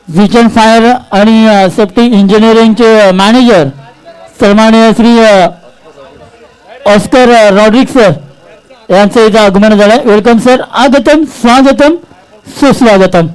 Vision fire आणि safety इंजिनिअरिंगचे manager सन्माननीय Shri Oscar Rodrigues sir यांचं इथं आगमन झालं. Welcome sir. आगतम स्वागतम सुस्वागतम.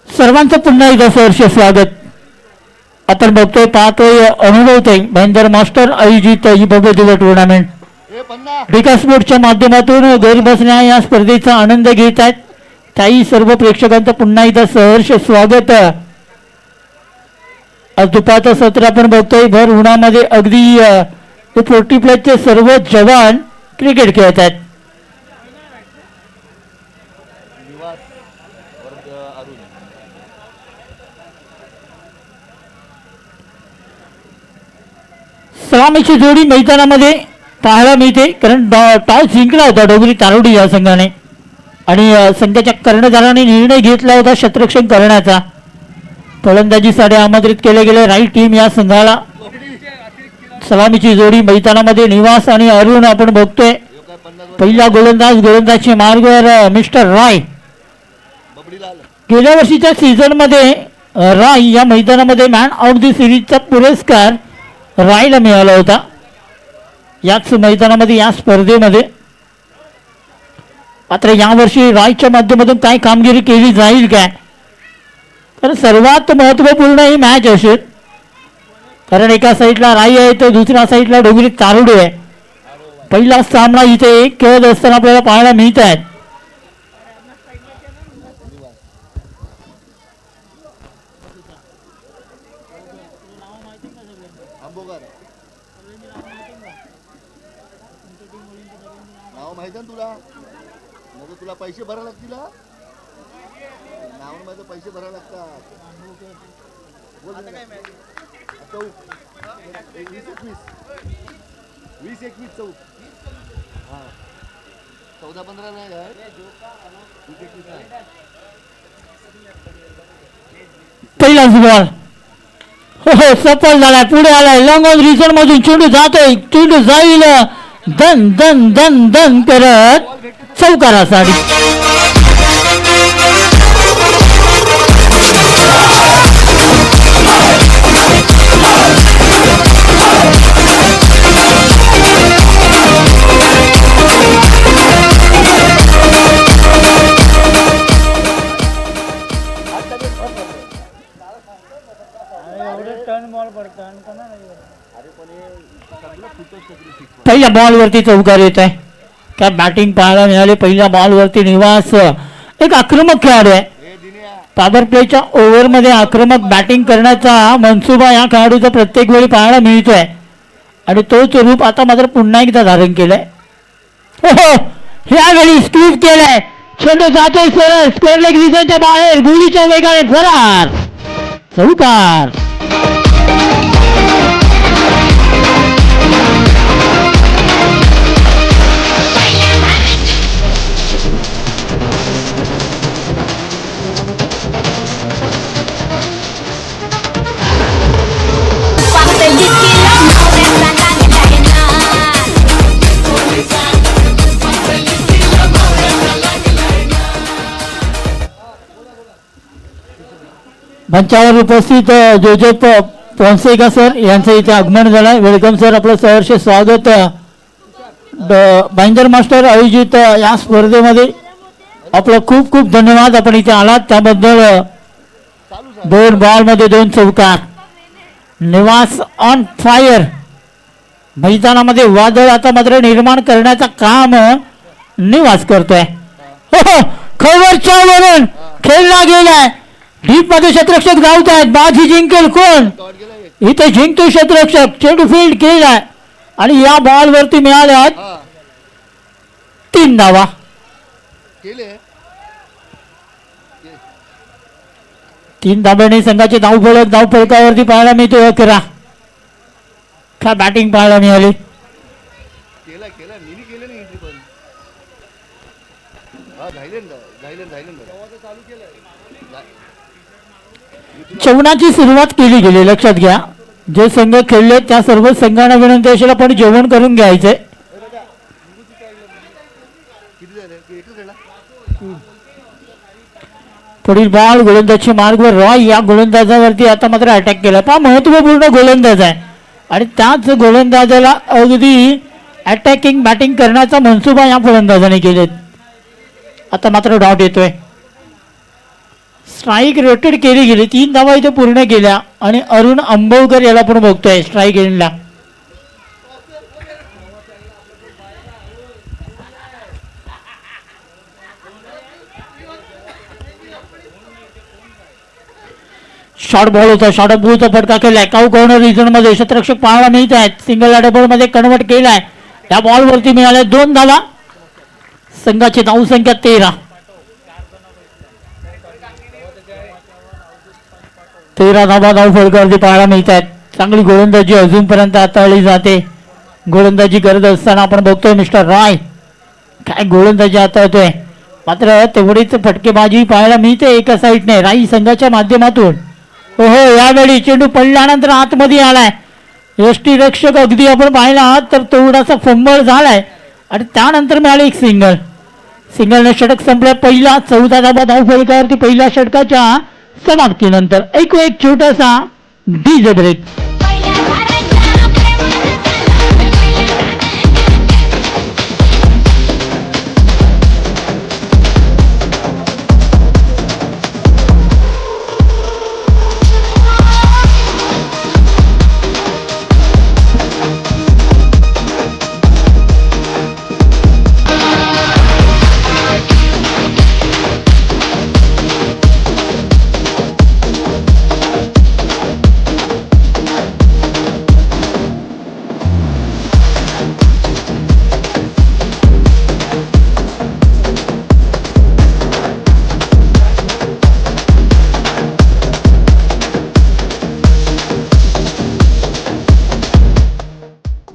सर्वांचं पुन्हा एकदा सहर्ष स्वागत. आपण बघतोय पाहतोय अनुभवतोय भाईंदर मास्टर आयोजित ही भव्य दिव्य टुर्नामेंट विकास बोर्डच्या माध्यमातून घरी बसण्या या स्पर्धेचा आनंद घेत आहेत. त्याही सर्व प्रेक्षकांचं पुन्हा एकदा सहर्ष स्वागत. आज दुपारचं सत्र आपण बघतोय भर उन्हामध्ये अगदी 40+ सर्व जवान क्रिकेट खेळत आहेत. सलामीची जोडी मैदानामध्ये पाहायला मिळते, कारण टॉस जिंकला होता डोंगरी तारोडी या संघाने आणि संघाच्या कर्णधाराने निर्णय घेतला होता क्षेत्ररक्षण करण्याचा. फलंदाजीसाठी आमंत्रित केले गेले राईट टीम या संघाला. सलामीची जोडी मैदानामध्ये निवास आणि अरुण आपण बघतोय. पहिला गोलंदाजचे मार्गवर मिस्टर राय. गेल्या वर्षीच्या सीझन मध्ये राय या मैदानामध्ये मॅन ऑफ द सिरीजचा पुरस्कार रायला मिळाला होता. याच मैदानामध्ये या स्पर्धेमध्ये मात्र यावर्षी रायच्या माध्यमातून काय कामगिरी केली जाईल काय, तर सर्वात महत्त्वपूर्ण ही मॅच असेल, कारण एका साईडला राई आहे तर दुसऱ्या साईडला डोंगरी तारोडी आहे. पहिला सामना इथे खेळत असताना आपल्याला पाहायला मिळत आहेत. तुला पैसे भरायला लागतील, नावामध्ये पैसे भरायला लागतात. 20-21 चौक. हा 14-15 नाही काय, 20-21 पहिलाच बॉल हो सफल झाला. पुढे आलाय लॉंग ऑन रिझन मधून चेंडू जातोय, चेंडू जाईल दन दन दन दन करत चौकारासाठी. पहिल्या बॉलवरती चौकार येत आहे. काय बॅटिंग पाहायला मिळाले. पहिल्या बॉलवरती निवास एक आक्रमक खेळाडू आहे. पॉवर प्लेच्या ओव्हरमध्ये आक्रमक बॅटिंग करण्याचा मनसुबा या खेळाडूचा प्रत्येक वेळी पाहायला मिळतोय आणि तोच रूप आता मात्र पुन्हा एकदा धारण केलंय. हो ह्यावेळी स्क्वीज केलाय, चेंडू जातोय सरळ स्क्वेअर लेग रिझनच्या बाहेर, गुलीच्या वेगाने फरार चौकार. मंचावर उपस्थित जोजेफ पोन्सेका सर यांचं इथे आगमन झालं. वेलकम सर, आपलं सहर्ष स्वागत. भाईंदर मास्टर आयोजित या स्पर्धेमध्ये आपलं खूप खूप धन्यवाद. आपण इथे आलात त्याबद्दल. 2 बॉलमध्ये 2 चौकार. निवास ऑन फायर. मैदानामध्ये वादळ आता मात्र निर्माण करण्याचा काम निवास करतोय. हो हो, खवरच्या वरून खेळला गेलाय. डीप मध्ये क्षेत्ररक्षक धावत आहेत. बाजी जिंकेल कोण? शॉट गेला एक. इथे जिंकतो क्षेत्ररक्षक. चेंडू फील्ड केलाय आणि या बॉल वरती मिळाल्यात हा 3 धावा. केले 3 धाब्याने संघाचे धावफलक धावफलकावरती पाहायला मिळतो 11. काय बॅटिंग पाहायला मिळाली. केला केला मिनी केलं नाही एंट्री पण. हा झायलेन चालू केलं. जेवणाची सुरुवात केली गेली. लक्षात घ्या, जे संघ खेळले त्या सर्व संघांना विनंती असेल आपण जेवण करून घ्यायचंय. किती झाले एकच खेळला. पुढील बॉल गोलंदाजी मार्गवर रॉय या गोलंदाजावरती आता मात्र अटॅक केला. पहा, महत्वपूर्ण गोलंदाज आहे आणि त्याच गोलंदाजाला अगदी अटॅकिंग बॅटिंग करण्याचा मनसुबा या फलंदाजाने केलेत. आता मात्र डॉट येतोय. स्ट्राईक रोटेट केली गेली. 3 धावा इथे पूर्ण केल्या आणि अरुण अंबवकर याला पण बघतोय स्ट्राईक एंडला. शॉर्ट बॉल होता. शॉर्ट ऑफ बॉलचा फटका केलाय. काऊ कॉर्नर रिजन मध्ये क्षेत्ररक्षक पाहायला मिळत आहेत. सिंगल डबल मध्ये कन्वर्ट केलाय. या बॉल वरती मिळाल्या 2 धावा. संघाची धावसंख्या 13. 13 धावा धावफलकावरती पाहायला मिळत आहेत. चांगली गोलंदाजी अजूनपर्यंत हाताळली जाते. गोलंदाजी करत असताना आपण बघतोय मिस्टर रॉय काय गोलंदाजी हाताळतोय. मात्र तेवढीच फटकेबाजी पाहायला मिळते एका साईडने राई संघाच्या माध्यमातून. हो यावेळी चेंडू पडल्यानंतर आतमध्ये आलाय. यष्टीरक्षक अगदी आपण पाहिला तर तेवढासा फंबळ झालाय आणि त्यानंतर मिळाले एक सिंगल. सिंगलने षटक संपल्या. पहिला 14 धावा धावफलकावरती पहिल्या षटकाच्या समाप्तीनंतर. ऐकू एक छोटासा डीजे ब्रेक.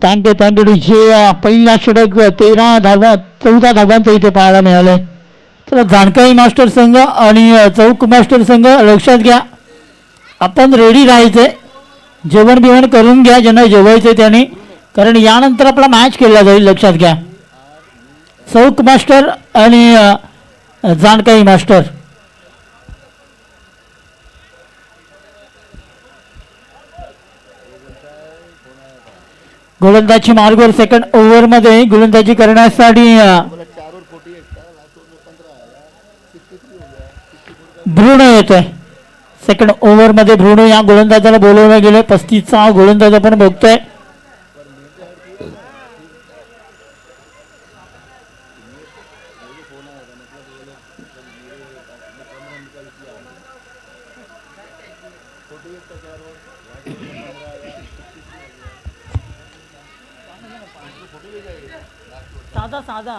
थँक्यू जे पहिला षटक 13 धावा 14 धावांचं इथे पाहायला मिळालंय. तर जाणकारी मास्टर संघ आणि चौक मास्टर संघ लक्षात घ्या, आपण रेडी राहायचंय. जेवण बिवण करून घ्या ज्यांना जेवायचंय त्याने, कारण यानंतर आपला मॅच केला जाईल. लक्षात घ्या, चौक मास्टर आणि जाणकारी मास्टर. गोलंदाजी मार्गवर सेकंड ओव्हर मध्ये गोलंदाजी करण्यासाठी 4 और 48 लास्ट ओवर 15 63 हो गया. ब्रुनो येतोय. सेकंड ओव्हर मध्ये ब्रुनो या गोलंदाजाला बोलवलं गेले. 35चा गोलंदाज आपण बघतोय. साधा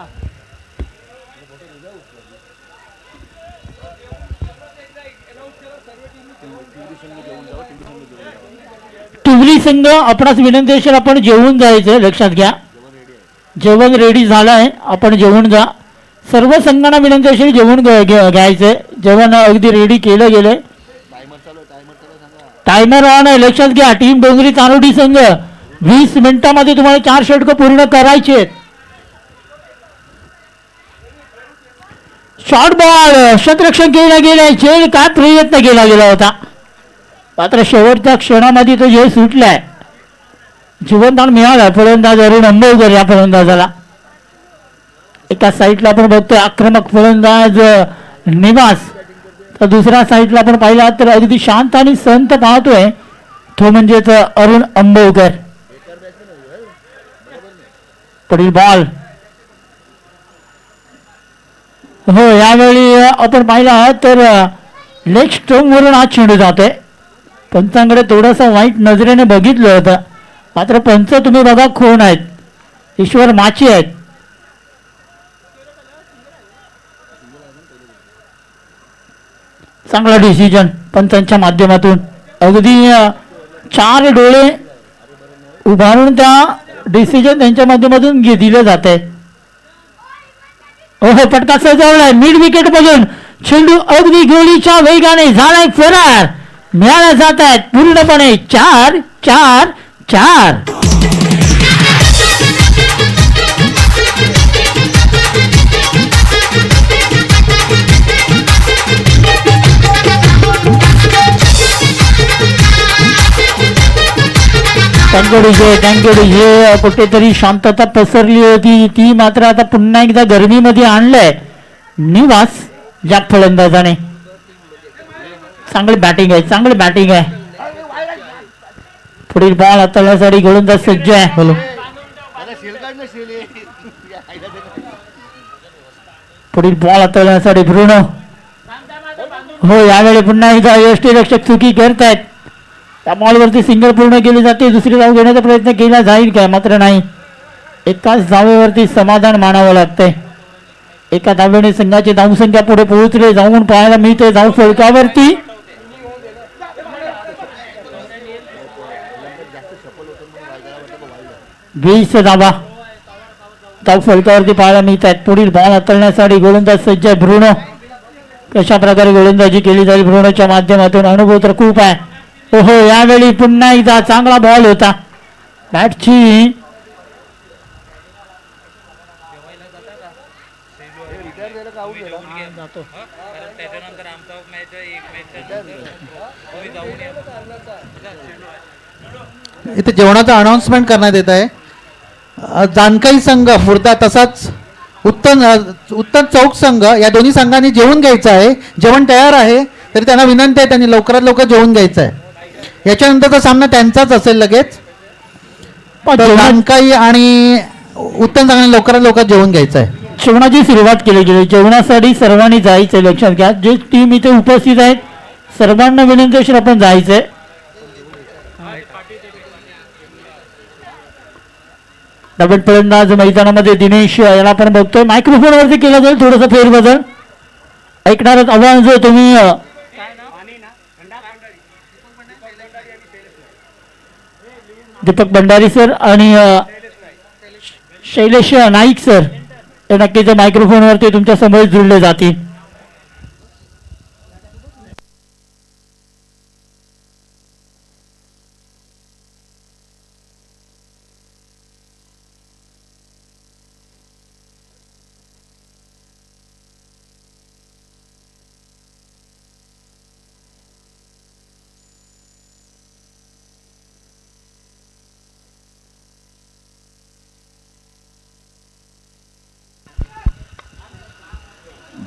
तुवली संघ आपणास विनंती असेल आपण जेवून जायचं. लक्षात घ्या, जेवण रेडी झालंय, आपण जेवून जा. सर्व संघांना विनंती असेल जेवण घ्यायचंय. जेवण अगदी रेडी केलं गेलंय. टायमर ऑन आहे. लक्षात घ्या, टीम डोंगरी तारोडी संघ 20 मिनिटांमध्ये तुम्हाला 4 षटकं पूर्ण करायचे. शॉर्ट बॉल क्षेत्ररक्षण केला गेलाय. झेल काय प्रयत्न केला गेला होता, मात्र शेवटच्या क्षणामध्ये तो झेल सुटलाय. जीवनदान मिळाला फलंदाज अरुण अंबवकर या फलंदाजाला. एका साईडला आपण बघतोय आक्रमक फलंदाज निवास, तर दुसऱ्या साईडला आपण पाहिला तर अगदी शांत आणि संत पाहतोय तो म्हणजेच अरुण अंबवकर. पुढील बॉल. हो, यावेळी आपण पाहिला तर लेग स्टंप वरून हा चेंडू जातोय. पंचांकडे थोडंसं वाईट नजरेने बघितलं होतं, मात्र पंच तुम्ही बघा कोण आहेत, ईश्वर माची आहेत. चांगला डिसिजन पंचांच्या माध्यमातून. अगदी 4 डोळे उभारून त्या डिसिजन त्यांच्या माध्यमातून दिले जात आहे. ओहो, पटका सजवलाय मिड विकेट मधून चेंडू अगदी गोळीच्या वेगाने झालाय फरार. मिळाल्या जात आहेत पूर्णपणे 4-4-4. हे कुठेतरी शांतता पसरली होती, ती मात्र आता पुन्हा एकदा गरमीमध्ये आणलंय निवास या फलंदाजाने. चांगली बॅटिंग आहे, चांगली बॅटिंग आहे. पुढील बॉल हाताळण्यासाठी गोलंदाज सज्ज आहे. पुढील बॉल हाताळण्यासाठी ब्रुनो. हो, यावेळी पुन्हा एकदा यष्टीरक्षक चुकी करतायत. त्या बॉलवरती सिंगल पूर्ण केली जाते. दुसरी धाव घेण्याचा प्रयत्न केला जाईल काय, मात्र नाही. एकाच धावेवरती समाधान मानावं लागतंय. एका धावेने संघाची धावसंख्या पुढे पोहोचले जाऊन पाहायला मिळते धाव फलकावरती. वीस धावा धाव फलकावरती पाहायला मिळत आहेत. पुढील बॉल हाताळण्यासाठी गोलंदाज सज्ज आहे ब्रुनो. कशा प्रकारे गोलंदाजी केली जाईल ब्रुनोच्या माध्यमातून, अनुभव तर खूप आहे. ओहो, यावेळी पुन्हा एकदा चांगला बॉल होता. बॅटची इथे जेवणाचं अनाउन्समेंट करण्यात येत आहे. जानकाई संघ मुर्दा तसाच उत्तम चौक संघ या दोन्ही संघांनी जेवून घ्यायचं आहे. जेवण तयार आहे, तरी त्यांना विनंती आहे त्यांनी लवकरात लवकर जेवून घ्यायचं आहे. याच्यानंतरचा सामना त्यांचाच असेल लगेच. जानकाई आणि उत्तम संघाने लवकरात लवकर जेवून घ्यायचं आहे. जेवणाची सुरुवात केली गेली. जेवणासाठी सर्वांनी जायचं, लक्षात घ्या. जे टीम इथे उपस्थित आहेत सर्वांना विनंती असेल आपण जायचंय. डबल फलंदाज मैदानामध्ये दिनेश याला आपण बघतोय. मायक्रोफोन वरती केला जाईल थोडंसं फेरबदल. ऐकणारच आव्हान जो तुम्ही दीपक भंडारी सर आणि शैलेश नाईक सर हे नक्कीच मायक्रोफोन वरती तुमच्या समोर जुळले जातील.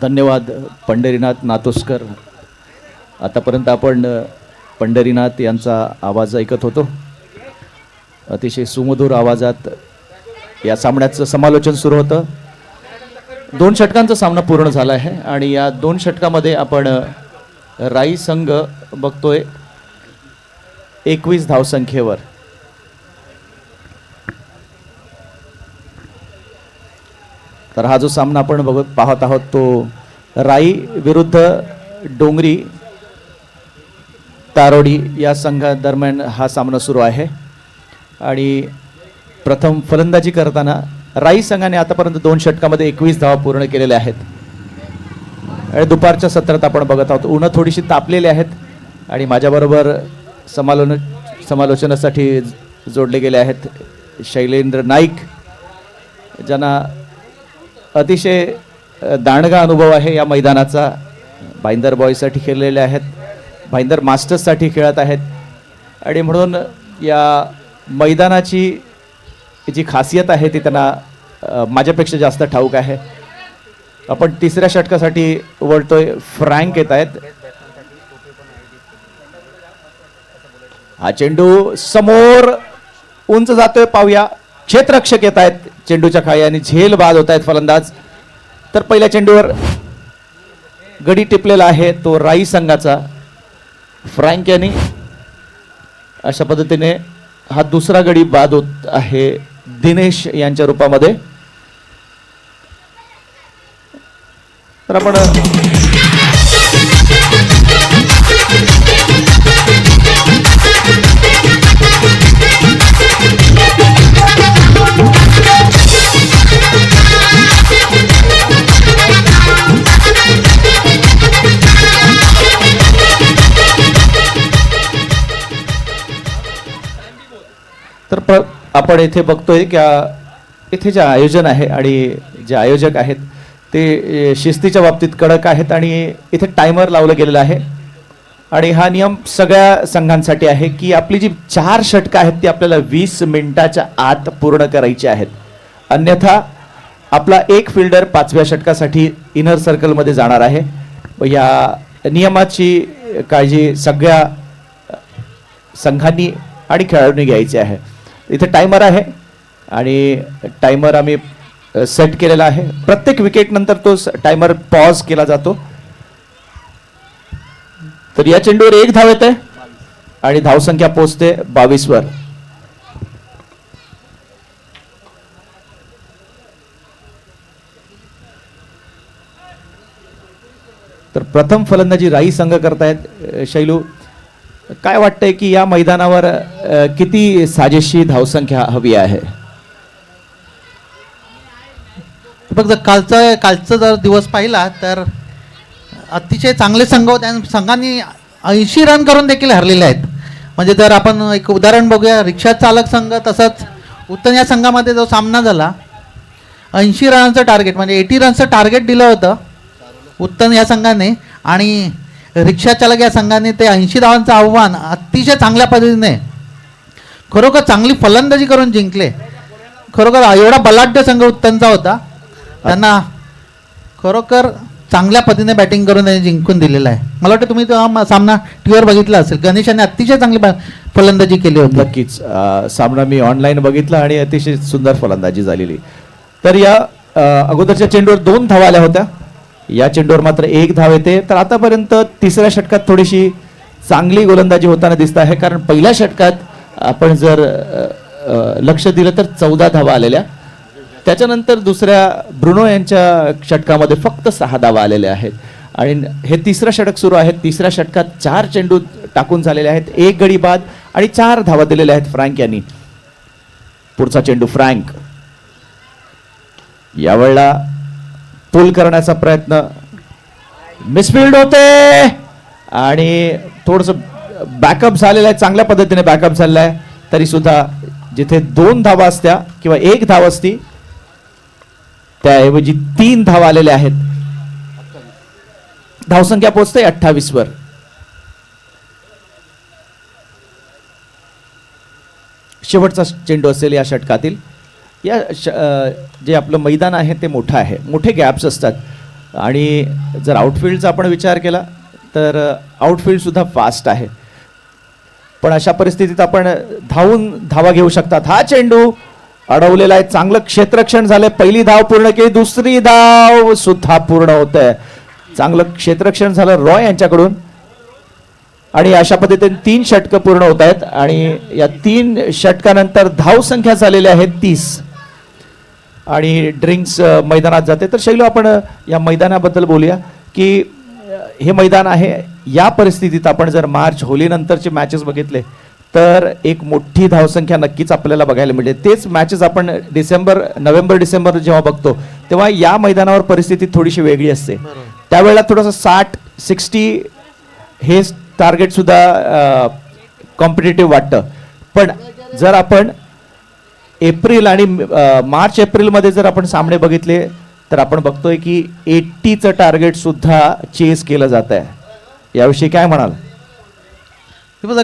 धन्यवाद पंढरीनाथ नातोस्कर. आतापर्यंत आपण पंढरीनाथ यांचा आवाज ऐकत होतो. अतिशय सुमधुर आवाजात या सामन्याचं समालोचन सुरू होतं. 2 षटकांचा सामना पूर्ण झाला आहे आणि या 2 षटकामध्ये आपण राई संघ बघतोय 21 धावसंख्येवर. तर हा जो सामना आपण पाहत आहोत तो राई विरुद्ध डोंगरी तारोडी या संघादरम्यान हा सामना सुरू आहे. आणि प्रथम फलंदाजी करताना राई संघाने आतापर्यंत 2 षटकामध्ये 21 धावा पूर्ण केलेल्या आहेत. आणि दुपारच्या सत्रात आपण बघत आहोत ऊनं थोडीशी तापलेली आहेत आणि माझ्याबरोबर समालोचनासाठी जोडले गेले आहेत शैलेंद्र नाईक, ज्यांना अतिशय दांडगा अनुभव आहे या मैदानाचा. भाईंदर बॉयसाठी खेळलेले आहेत, भाईंदर मास्टर्ससाठी खेळत आहेत आणि म्हणून या मैदानाची जी खासियत आहे ती त्यांना माझ्यापेक्षा जास्त ठाऊक आहे. आपण तिसऱ्या षटकासाठी वळतोय. फ्रँक येत आहेत. हा चेंडू समोर उंच जातोय, पाहूया. क्षेत्ररक्षक येत आहेत. चेंडूच्या खाली आणि झेल बाद होत आहेत फलंदाज. तर पहिल्या चेंडूवर गडी टिपलेला आहे तो राई संघाचा फ्रँक यांनी. अशा पद्धतीने हा दुसरा गडी बाद होत आहे दिनेश यांच्या रूपामध्ये. तर आपण आपण इथे बघतोय की इथे जे आयोजन आहे आणि जे आयोजक आहेत ते शिस्तीच्या बाबतीत कडक आहेत आणि इथे टायमर लावलं गेलेलं आहे. आणि हा नियम सगळ्या संघांसाठी आहे की आपली जी 4 षटकं आहेत ती आपल्याला 20 मिनिटाच्या आत पूर्ण करायची आहेत. अन्यथा आपला एक फिल्डर 5व्या षटकासाठी इनर सर्कलमध्ये जाणार आहे. या नियमाची काळजी सगळ्या संघांनी आणि खेळाडूंनी घ्यायची आहे. इथे टायमर आहे आणि टायमर आम्ही सेट केलेला आहे. प्रत्येक विकेट नंतर तो टायमर पॉज केला जातो. तर या चेंडूवर 1 धाव येते आणि धावसंख्या पोहोचते 22 वर. तर प्रथम फलंदाजी राई संघ करतायत. शैलू, काय वाटतंय की या मैदानावर किती साजेशी धावसंख्या हवी आहे? फक्त कालचा जर दिवस पाहिला तर अतिशय चांगले संघ होते आणि संघांनी 80 रन करून देखील हरलेले आहेत. म्हणजे जर आपण एक उदाहरण बघूया, रिक्षा चालक संघ तसंच उत्तन या संघामध्ये जो सामना झाला 80 रनांचं टार्गेट म्हणजे 80 रनचं टार्गेट दिलं होतं उत्तन या संघाने आणि रिक्षा चालक या संघाने ते 80 धावांचं आव्हान अतिशय चांगल्या पद्धतीने खरोखर चांगली फलंदाजी करून जिंकले. खरोखर एवढा बलाढ्य संघ उत्तनचा होता. त्यांना खरोखर चांगल्या पद्धतीने बॅटिंग करून त्यांनी जिंकून दिलेला आहे. मला वाटतं तुम्ही तो सामना टीव्हीवर बघितला असेल. गणेशाने अतिशय चांगली फलंदाजी केली होती. नक्कीच सामना मी ऑनलाईन बघितला आणि अतिशय सुंदर फलंदाजी झालेली. तर या अगोदरच्या चेंडूवर 2 धावा आल्या होत्या. या चेंडूवर मात्र 1 धाव येते. तर आतापर्यंत तिसऱ्या षटकात थोडीशी चांगली गोलंदाजी होताना दिसत आहे. कारण पहिल्या षटकात आपण जर लक्ष दिलं तर 14 धावा आलेल्या. त्याच्यानंतर दुसऱ्या ब्रुनो यांच्या षटकामध्ये फक्त 6 धावा आलेल्या आहेत. आणि हे तिसरं षटक सुरू आहे. तिसऱ्या षटकात 4 चेंडू टाकून झालेले आहेत, 1 गडी बाद आणि 4 धावा दिलेल्या आहेत फ्रँक यांनी. पुढचा चेंडू फ्रँक. यावेळेला पुल करण्याचा प्रयत्न, मिसफिल्ड होते आणि थोडस बॅकअप झालेलं आहे. चांगल्या पद्धतीने बॅकअप झालेला आहे. तरी सुद्धा जिथे 2 धावा असत्या किंवा 1 धाव असती त्याऐवजी 3 धावा आलेल्या आहेत. धावसंख्या पोहोचते 28 वर. शेवटचा चेंडू असेल या षटकातील. या जे आपलं मैदान आहे ते मोठं आहे, मोठे गॅप्स असतात आणि जर आउटफील्डचा आपण विचार केला तर आउटफील्ड सुद्धा फास्ट आहे. पण अशा परिस्थितीत आपण धावा घेऊ शकतात. हा चेंडू अडवलेला आहे. चांगलं क्षेत्ररक्षण झालंय. पहिली धाव पूर्ण केली, दुसरी धाव सुद्धा पूर्ण होत आहे. चांगलं क्षेत्ररक्षण झालं रॉय यांच्याकडून आणि अशा पद्धतीने 3 षटकं पूर्ण होत आहेत आणि या 3 षटकानंतर धाव संख्या झालेली आहे 30 आणि ड्रिंक्स मैदानात जाते. तर शैलू, आपण या मैदानाबद्दल बोलूया की हे मैदान आहे. या परिस्थितीत आपण जर मार्च होली नंतरचे मॅचेस बघितले तर एक मोठी धावसंख्या नक्कीच आपल्याला बघायला मिळते. तेच मॅचेस आपण नोव्हेंबर डिसेंबर जेव्हा बघतो तेव्हा या मैदानावर परिस्थिती थोडीशी वेगळी असते. त्यावेळेला थोडंसं 60-60 हे टार्गेट सुद्धा कॉम्पिटेटिव्ह वाटतं. पण जर आपण एप्रिल आणि मार्च एप्रिलमध्ये जर आपण सामने बघितले तर आपण बघतोय की 80चं टार्गेट सुद्धा चेस केलं जात आहे. याविषयी काय म्हणाल?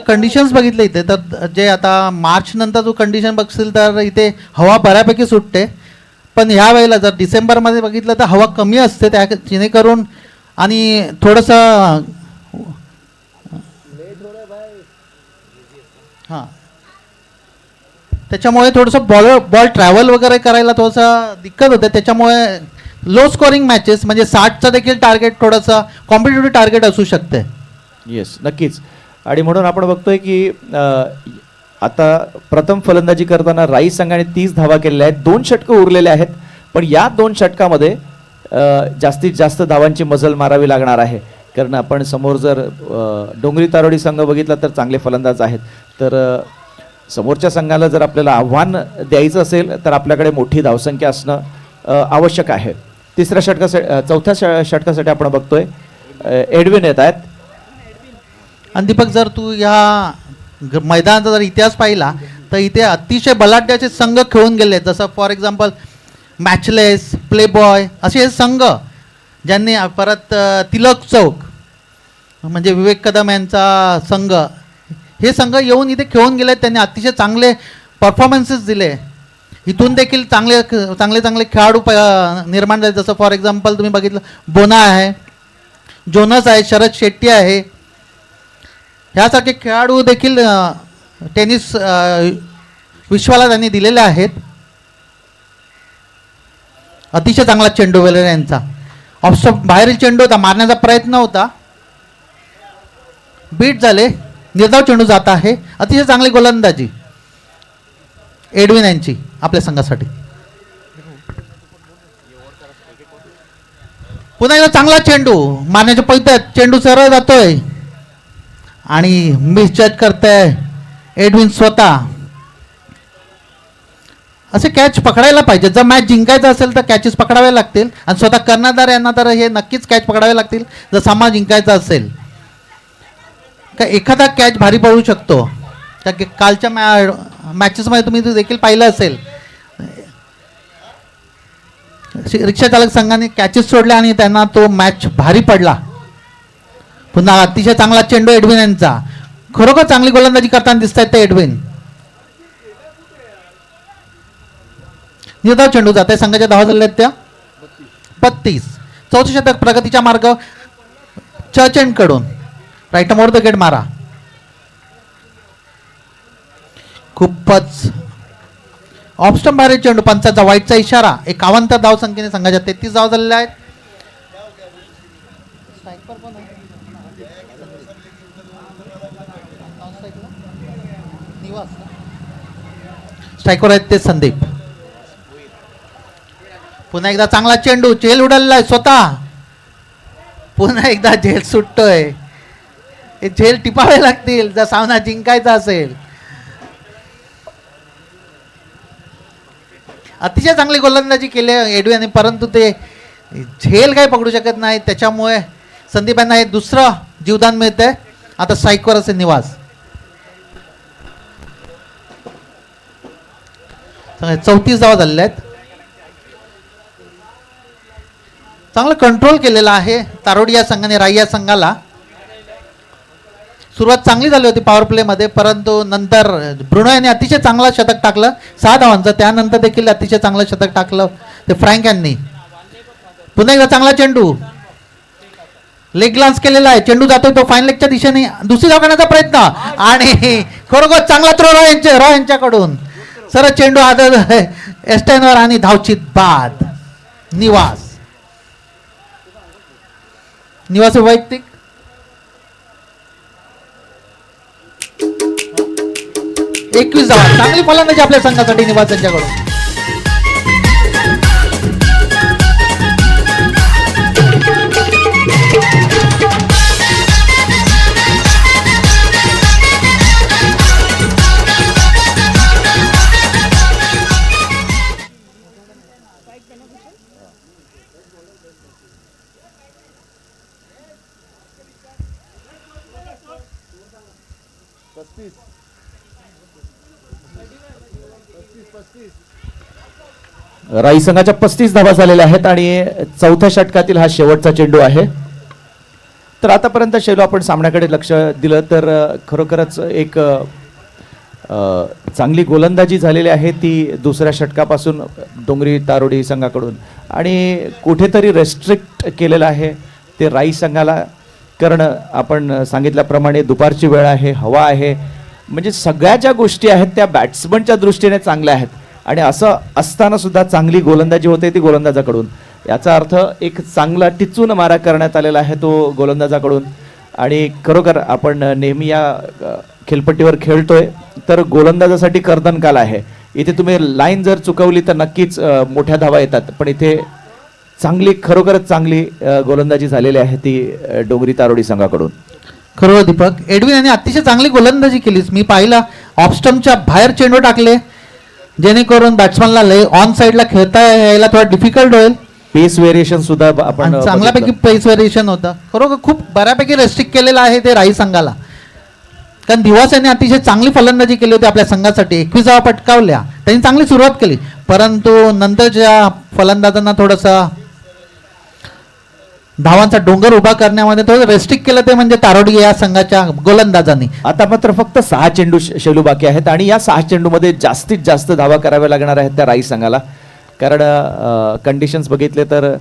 कंडिशन्स बघितले इथे तर जे आता मार्च नंतर जो कंडिशन बघशील तर इथे हवा बऱ्यापैकी सुटते. पण ह्या वेळेला जर डिसेंबरमध्ये बघितलं तर हवा कमी असते. त्या जेणेकरून आणि थोडंसं हां त्याच्यामुळे थोडंसं बॉल ट्रॅव्हल वगैरे करायला थोडंसं दिक्कत होतं. त्याच्यामुळे लो स्कोरिंग मॅचेस म्हणजे 60चं देखील टार्गेट थोडंसं कॉम्पिटेटिव्ह टार्गेट असू शकते. येस, नक्कीच. आणि म्हणून आपण बघतोय की आता प्रथम फलंदाजी करताना राईस संघाने 30 धावा केलेल्या आहेत. 2 षटकं उरलेले आहेत, पण या 2 षटकामध्ये जास्तीत जास्त धावांची मजल मारावी लागणार आहे. कारण आपण समोर जर डोंगरी तारोडी संघ बघितला तर चांगले फलंदाज आहेत. तर समोरच्या संघाला जर आपल्याला आव्हान द्यायचं असेल तर आपल्याकडे मोठी धावसंख्या असणं आवश्यक आहे. चौथ्या षटकासाठी आपण बघतोय एडविन येत आहेत. आणि दीपक, जर तू या मैदानाचा जर इतिहास पाहिला तर इथे अतिशय बलाढ्याचे संघ खेळून गेले. जसं फॉर एक्झाम्पल मॅचलेस, प्लेबॉय असे हे संघ ज्यांनी परत तिलक चौक म्हणजे विवेक कदम यांचा संघ, हे संघ येऊन इथे खेळून गेले. त्यांनी अतिशय चांगले परफॉर्मन्सेस दिले. इथून देखील चांगले चांगले खेळाडू निर्माण झाले. जसं फॉर एक्झाम्पल तुम्ही बघितलं बोना आहे, जोनस आहे, शरद शेट्टी आहे. ह्यासारखे खेळाडू देखील टेनिस विश्वाला त्यांनी दिलेले आहेत. अतिशय चांगला चेंडू वेलेर यांचा. ऑफस्टॉप बाहेरील चेंडू होता, मारण्याचा प्रयत्न होता, बीट झाले, निर्धाव चेंडू जात आहे. अतिशय चांगली गोलंदाजी एडविन यांची आपल्या संघासाठी. पुन्हा एकदा चांगला चेंडू, मारण्याच्या पैशात चेंडू सरळ जातोय आणि मिसजज करताय एडविन स्वतः. असे कॅच पकडायला पाहिजे. जर मॅच जिंकायचं असेल तर कॅचेस पकडावे लागतील आणि स्वतः कर्णधार यांना तर हे नक्कीच कॅच पकडावे लागतील जर सामना जिंकायचा असेल. का एखादा कॅच भारी पडू शकतो. त्या कालच्या मॅचेसमध्ये तुम्ही देखील पाहिलं असेल, रिक्षा चालक संघाने कॅचेस सोडले आणि त्यांना तो मॅच भारी पडला. पुन्हा अतिशय चांगला चेंडू एडविन यांचा. खरोखर चांगली गोलंदाजी करताना दिसत आहेत ते एडविन. निर्धाव चेंडू जात आहे. संघाच्या धावा झालेल्या आहेत त्या 32. चौथं षटक प्रगतीच्या मार्ग चर्चेंड कडून राईट मोर द गेट मारा. खूपच ऑफस्टंप बाहेर चेंडू, पंचाचा वाईटचा इशारा. 51 धाव संख्येने संघाच्या 33 धावा झालेल्या आहेत. स्ट्रायकर आहेत ते संदीप. पुन्हा एकदा चांगला चेंडू, झेल उडललाय स्वतः. पुन्हा एकदा झेल सुटतोय. हे झेल टिपावे लागतील जर सामना जिंकायचा असेल. अतिशय चांगली गोलंदाजी केली एडविन, परंतु ते झेल काही पकडू शकत नाही. त्याच्यामुळे संदीप यांना हे दुसरं जीवदान मिळतंय. आता स्ट्राईकवर असे निवास. 34 धावा झालेल्या आहेत. चांगलं कंट्रोल केलेला आहे तारोडी या संघाने राई या संघाला. सुरुवात चांगली झाली होती पॉवर प्लेमध्ये, परंतु नंतर ब्रुनो यांनी अतिशय चांगला शतक टाकलं 6 धावांचं. त्यानंतर देखील अतिशय चांगलं शतक टाकलं ते फ्रँक यांनी. पुन्हा एकदा चांगला चेंडू, लेग ग्लान्स केलेला आहे. चेंडू जातोय तो फाईन लेगच्या दिशेने. दुसरी धाव करण्याचा प्रयत्न आणि खरोखर चांगला थ्रो रॉ यांच्याकडून. सरळ चेंडू आदर एस्टेनवर आणि धावचित बाद. निवास वैयक्तिक 21 धावा. चांगली फलंदाजी आपल्या संघासाठी निवास यांच्याकडून. राई संघाच्या 35 धावा झालेल्या आहेत आणि चौथ्या षटकातील हा शेवटचा चेंडू आहे. तर आतापर्यंत शैलू आपण सामन्याकडे लक्ष दिलं तर खरोखरच एक चांगली गोलंदाजी झालेली आहे ती दुसऱ्या षटकापासून डोंगरी तारोडी संघाकडून. आणि कुठेतरी रेस्ट्रिक्ट केलेलं आहे ते राई संघाला. कारण आपण सांगितल्याप्रमाणे दुपारची वेळ आहे, हवा आहे म्हणजे सगळ्या ज्या गोष्टी आहेत त्या बॅट्समनच्या दृष्टीने चांगल्या आहेत आणि असं असताना सुद्धा चांगली गोलंदाजी होते ती गोलंदाजाकडून. याचा अर्थ एक चांगला टिचून मारा करण्यात आलेला आहे तो गोलंदाजाकडून. आणि खरोखर आपण नेहमी या खेळपट्टीवर खेळतोय तर गोलंदाजासाठी कर्दनकाल आहे. इथे तुम्ही लाईन जर चुकवली तर नक्कीच मोठ्या धावा येतात, पण इथे चांगली खरोखरच चांगली गोलंदाजी झालेली आहे ती डोंगरी तारोडी संघाकडून. खरं दीपक, एडविन यांनी अतिशय चांगली गोलंदाजी केलीस. मी पाहिला ऑफस्टम्पच्या बाहेर चेंडू टाकले जेणेकरून बॅट्समनला लय ऑन साईडला खेळता यायला थोडा डिफिकल्ट होईल. पेस व्हेरिएशन सुद्धा आपण आणि चांगल्यापैकी पेस व्हेरिएशन होतं. खरोखर खूप बऱ्यापैकी रेस्ट्रिक्ट केलेलं आहे ते राई संघाला, कारण दिवस यांनी अतिशय चांगली फलंदाजी केली होती आपल्या संघासाठी. 21 धावा पटकावल्या, त्यांनी चांगली सुरुवात केली, परंतु नंतरच्या फलंदाजांना थोडंसं धावांचा डोंगर उभा करण्यामध्ये थोडं रेस्ट्रिक्ट केलं ते म्हणजे तारोडी या संघाच्या गोलंदाजांनी. आता मात्र फक्त 6 चेंडू शैलू बाकी आहेत आणि या 6 चेंडूमध्ये जास्तीत जास्त धावा कराव्या लागणार आहेत त्या राई संघाला, कारण कंडिशन्स बघितले तर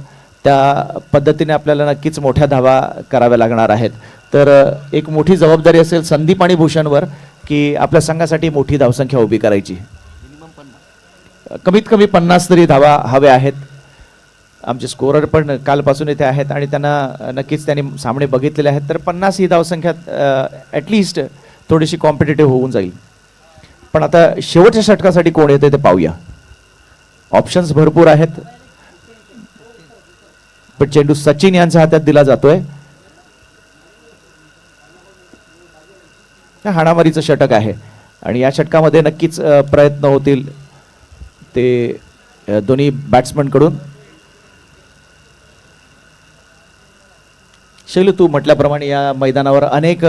त्या पद्धतीने आपल्याला नक्कीच मोठ्या धावा कराव्या लागणार आहेत. तर एक मोठी जबाबदारी असेल संदीप आणि भूषणवर की आपल्या संघासाठी मोठी धावसंख्या उभी करायची. कमीत कमी 50 तरी धावा हव्या आहेत. आमचे स्कोरर पण कालपासून इथे आहेत आणि त्यांना नक्कीच त्यांनी सामने बघितलेले आहेत, तर 50 ही धावसंख्या ॲटलिस्ट थोडीशी कॉम्पिटेटिव्ह होऊन जाईल. पण आता शेवटच्या षटकासाठी कोण येते ते पाहूया. ऑप्शन्स भरपूर आहेत, पण चेंडू सचिन यांच्या हातात दिला जातोय. हाणामारीचं षटक आहे आणि या षटकामध्ये नक्कीच प्रयत्न होतील ते दोन्ही बॅट्समन कडून. शैलू, तू म्हटल्याप्रमाणे या मैदानावर अनेक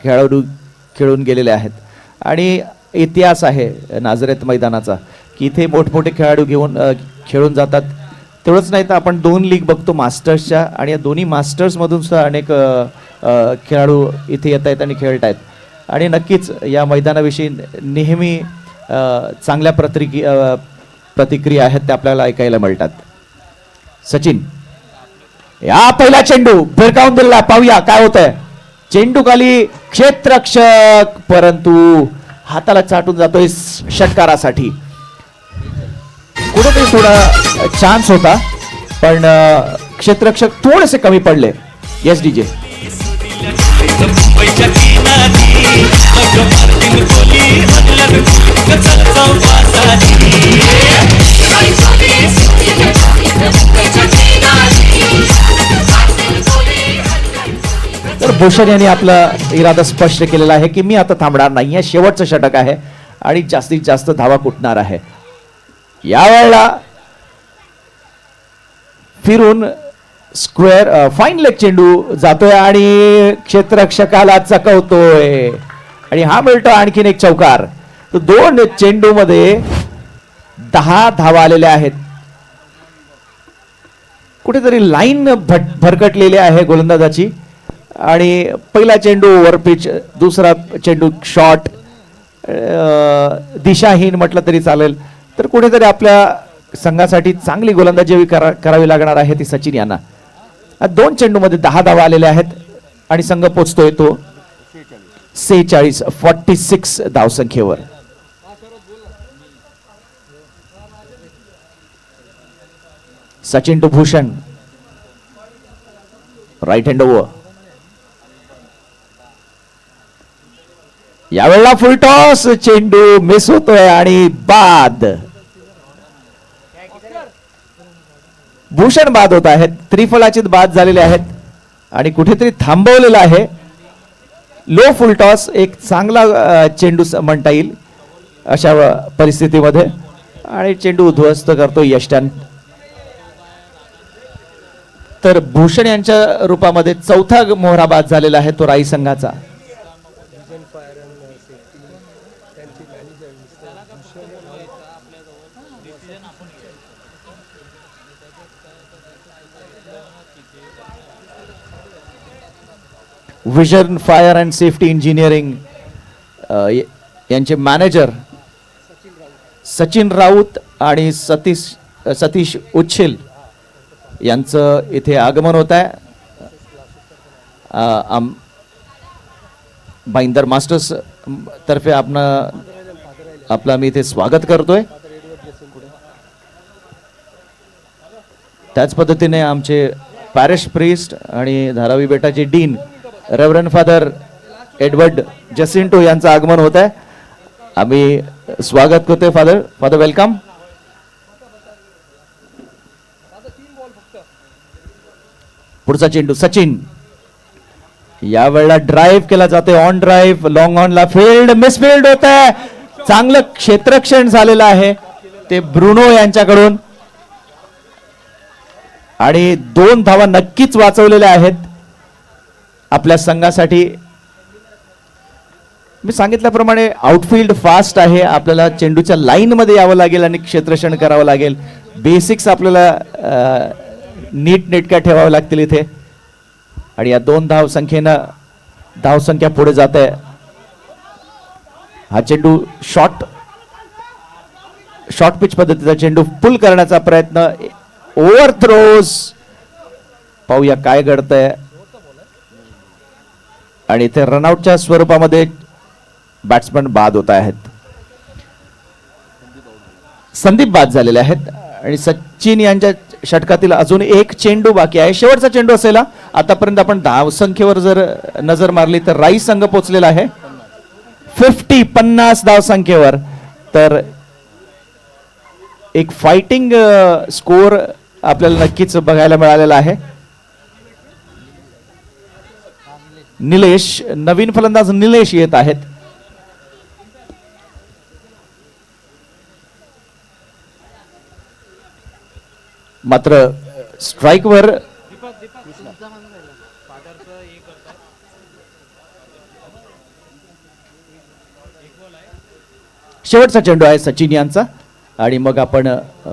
खेळाडू खेळून गेलेले आहेत आणि इतिहास आहे नाझरेत मैदानाचा की इथे मोठमोठे खेळाडू घेऊन खेळून जातात. तेवढंच नाही तर आपण 2 लीग बघतो मास्टर्सच्या, आणि या दोन्ही मास्टर्समधून सुद्धा अनेक खेळाडू इथे येत आहेत आणि खेळत आहेत. आणि नक्कीच या मैदानाविषयी नेहमी चांगल्या प्रतिक्रिया आहेत त्या आपल्याला ऐकायला मिळतात. सचिन, या पहिला चेंडू भिरकावून दिला, पाहूया काय होतंय. चेंडू खाली क्षेत्ररक्षक, परंतु हाताला चाटून जातोय षटकारासाठी. कुठेतरी थोडा चान्स होता पण क्षेत्ररक्षक थोडेसे कमी पडले. Yes DJ. तर भूषण यांनी आपला इरादा स्पष्ट केलेला आहे की मी आता थांबणार नाही. हे शेवटचं षटक आहे आणि जास्तीत जास्त धावा कुठणार आहे. यावेळेला फिरून स्क्वेअर फाईन लेग चेंडू जातोय आणि क्षेत्ररक्षकाला चकवतोय आणि हा मिळतो आणखीन एक चौकार. तर 2 चेंडू मध्ये 10 धावा आलेल्या आहेत. कुठेतरी लाईन भरकटलेली आहे गोलंदाजाची आणि पहिला चेंडू ओव्हर पिच, दुसरा चेंडू शॉर्ट, दिशाहीन म्हटलं तरी चालेल. तर कुठेतरी आपल्या संघासाठी चांगली गोलंदाजी करावी लागणार आहे ती सचिन यांना. 2 चेंडूमध्ये 10 धावा आलेल्या आहेत आणि संघ पोचतोय तो 46 धावसंख्येवर. Sachin to Bhushan, right hand over. यावेळेला फुल टॉस, चेंडू मिस होतोय आणि बाद. भूषण बाद होत आहेत, त्रिफलाचीत बाद झालेले आहेत आणि कुठेतरी थांबवलेला आहे. लो फुल टॉस एक चांगला चेंडू म्हणता येईल अशा परिस्थितीमध्ये आणि चेंडू उद्ध्वस्त करतो यष्टान. तर भूषण यांच्या रूपामध्ये 4था मोहरा बाद झालेला आहे तो राई संघाचा. Vision fire and safety engineering यांचे मॅनेजर सचिन राऊत आणि सतीश उच्छिल यांचं इथे आगमन होत आहे. भाईंदर मास्टर्स तर्फे आपला मी इथे स्वागत करतोय. त्याच पद्धतीने आमचे पॅरिश प्रिस्ट आणि धारावी बेटाचे dean reverend father Edward Jacinto यांचं आगमन होत आहे. आम्ही स्वागत करतोय. Father welcome. पुढचा चेंडू सचिन. यावेळेला ड्राईव्ह केला जातोय, ऑन ड्राईव्ह, लॉंग ऑनला फील्ड, मिसफील्ड होत आहे. चांगलं क्षेत्ररक्षण झालेलं आहे ते ब्रुनो यांच्याकडून आणि 2 धावा नक्कीच वाचवलेल्या आहेत आपल्या संघासाठी. मी सांगितल्याप्रमाणे आउटफील्ड फास्ट आहे. आपल्याला चेंडूच्या लाईन मध्ये यावं लागेल आणि क्षेत्ररक्षण करावं लागेल. बेसिक्स आपल्याला नीटनेटक्या ठेवाव्या लागतील इथे. आणि या 2 धावसंख्या पुढे जात आहे. हा चेंडू शॉर्ट पिच पद्धतीचा चेंडू पुल करण्याचा प्रयत्न, ओव्हर थ्रोज. पाहूया काय घडतंय. आणि इथे रनआउटच्या स्वरूपामध्ये बॅट्समन बाद होत आहेत. संदीप बाद झालेले आहेत आणि सचिन यांच्या षटकातील अजून एक चेंडू बाकी आहे. शेवटचा चेंडू असेल. आतापर्यंत आपण धावसंख्येवर जर नजर मारली तर राईस संघ पोहोचलेला आहे 50 धावसंख्येवर. तर एक फायटिंग स्कोर आपल्याला नक्कीच बघायला मिळालेला आहे. निलेश, नवीन फलंदाज निलेश येत आहेत. मात्र स्ट्राईकवर शेवटचा चेंडू आहे सचिन यांचा. आणि मग आपण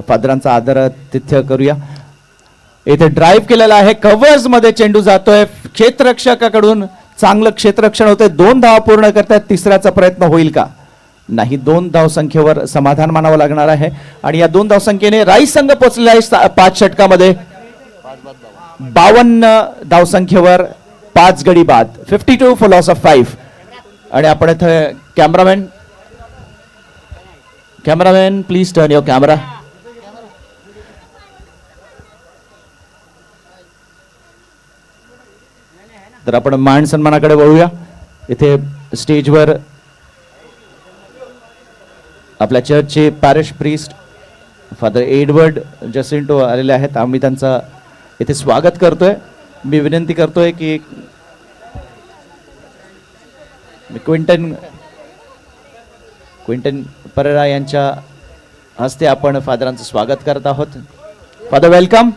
फादरांचा आदरातिथ्य करूया. इथे ड्राईव्ह केलेला आहे, कव्हर्स मध्ये चेंडू जातोय. क्षेत्ररक्षकाकडून चांगलं क्षेत्ररक्षण होतंय. 2 धावा पूर्ण करतायत. तिसऱ्याचा प्रयत्न होईल का? नाही. 2 धावसंख्येवर समाधान मानावं लागणार आहे. आणि या 2 धावसंख्येने राईस संघ पोहोचलेला आहे 5 षटकामध्ये 52 धावसंख्येवर 5 गडी बाद, 52 फॉर लॉस ऑफ 5. आणि आपण इथे cameraman please turn your camera. तर आपण मान सन्मानाकडे वळूया. इथे स्टेजवर आपल्या चर्चचे पॅरिश प्रीस्ट फादर एडवर्ड जसिंटो आलेले आहेत. आम्ही त्यांचा इथे स्वागत करतोय. मी विनंती करतोय की क्विंटन परेरा यांच्या हस्ते आपण फादरांचं स्वागत करत आहोत. Father welcome.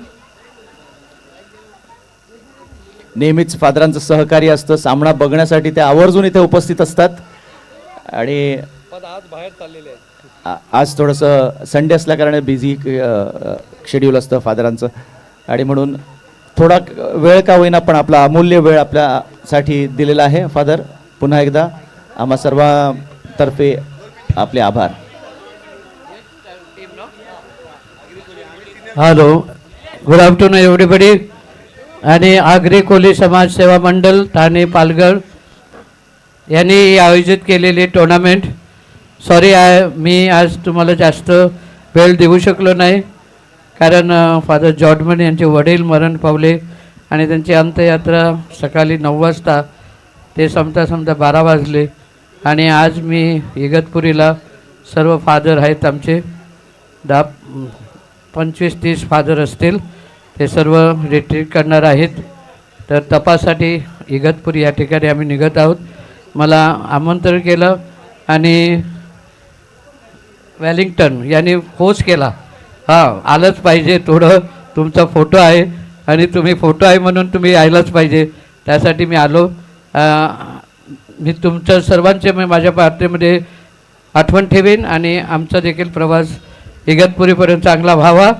नेहमीच फादरांचं सहकार्य असतं. सामना बघण्यासाठी ते आवर्जून इथे उपस्थित असतात. आणि आज थोडंसं संडे असल्याकारणे बिझी शेड्यूल असतं फादरांचं. आणि म्हणून थोडा वेळ का होईना पण आपला अमूल्य वेळ आपल्यासाठी दिलेला आहे. फादर, पुन्हा एकदा आम्हा सर्वांतर्फे आपले आभार. Hello, good afternoon everybody. आणि आगरी कोली समाज सेवा मंडळ ठाणे पालघर यांनी आयोजित केलेली टुर्नामेंट. सॉरी मी आज तुम्हाला जास्त वेळ देऊ शकलो नाही, कारण फादर जॉर्डमन यांचे वडील मरण पावले आणि त्यांची अंत्ययात्रा सकाळी 9 वाजता ते संपता 12 वाजले. आणि आज मी इगतपुरीला सर्व फादर आहेत आमचे 25-30 फादर असतील. ते सर्व रिट्रीट करणार आहेत. तर तपासाठी इगतपुरी या ठिकाणी आम्ही निघत आहोत. मला आमंत्रण केलं आणि वेलिंग्टन यांनी फोर्स केला, हां आलंच पाहिजे, थोडं तुमचा फोटो आहे आणि तुम्ही फोटो आहे म्हणून तुम्ही यायलाच पाहिजे. त्यासाठी मी आलो. मी तुमच्या सर्वांचे मी माझ्या पार्टीमध्ये आठवण ठेवीन आणि आमचा देखील प्रवास इगतपुरीपर्यंत चांगला व्हावा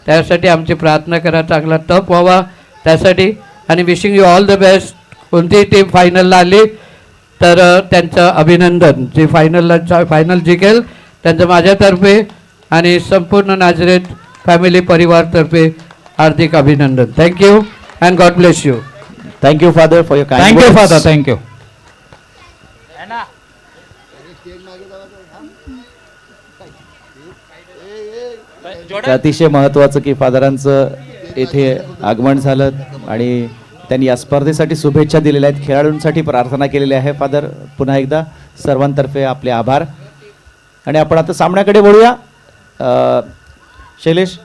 त्यासाठी आमची प्रार्थना करा, चांगला टप व्हावा त्यासाठी. आणि wishing you all the best. कोणतीही टीम फायनलला आली तर त्यांचं अभिनंदन. जे फायनल जिंकेल त्यांचं माझ्यातर्फे आणि संपूर्ण नाझरेथ फॅमिली परिवारतर्फे हार्दिक अभिनंदन. Thank you and God bless you. Thank you father for your kind thank you words. Father, thank you. तर अतिशय महत्त्वाचं की फादरांचं येथे आगमन झालं आणि त्यांनी या स्पर्धेसाठी शुभेच्छा दिलेल्या आहेत, खेळाडूंसाठी प्रार्थना केलेली आहे. फादर पुन्हा एकदा सर्वांतर्फे आपले आभार. आणि आपण आता सामन्याकडे वळूया. शैलेश,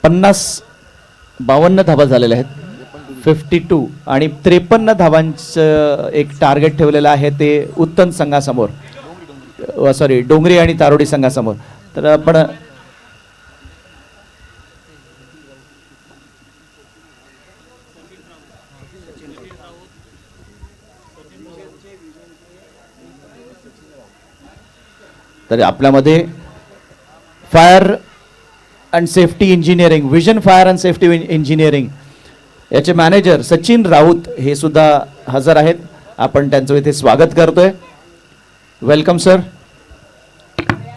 52 धावा झालेल्या आहेत, 52 आणि 53 धावांचं एक टार्गेट ठेवलेलं आहे ते उत्तम संघासमोर, सॉरी डोंगरी आणि तारोडी संघासमोर. तर आपण तर आपल्यामध्ये fire and safety engineering, vision fire and safety engineering याचे मॅनेजर सचिन राऊत हे सुद्धा हजर आहेत. आपण त्यांचं इथे स्वागत करतोय. Welcome sir.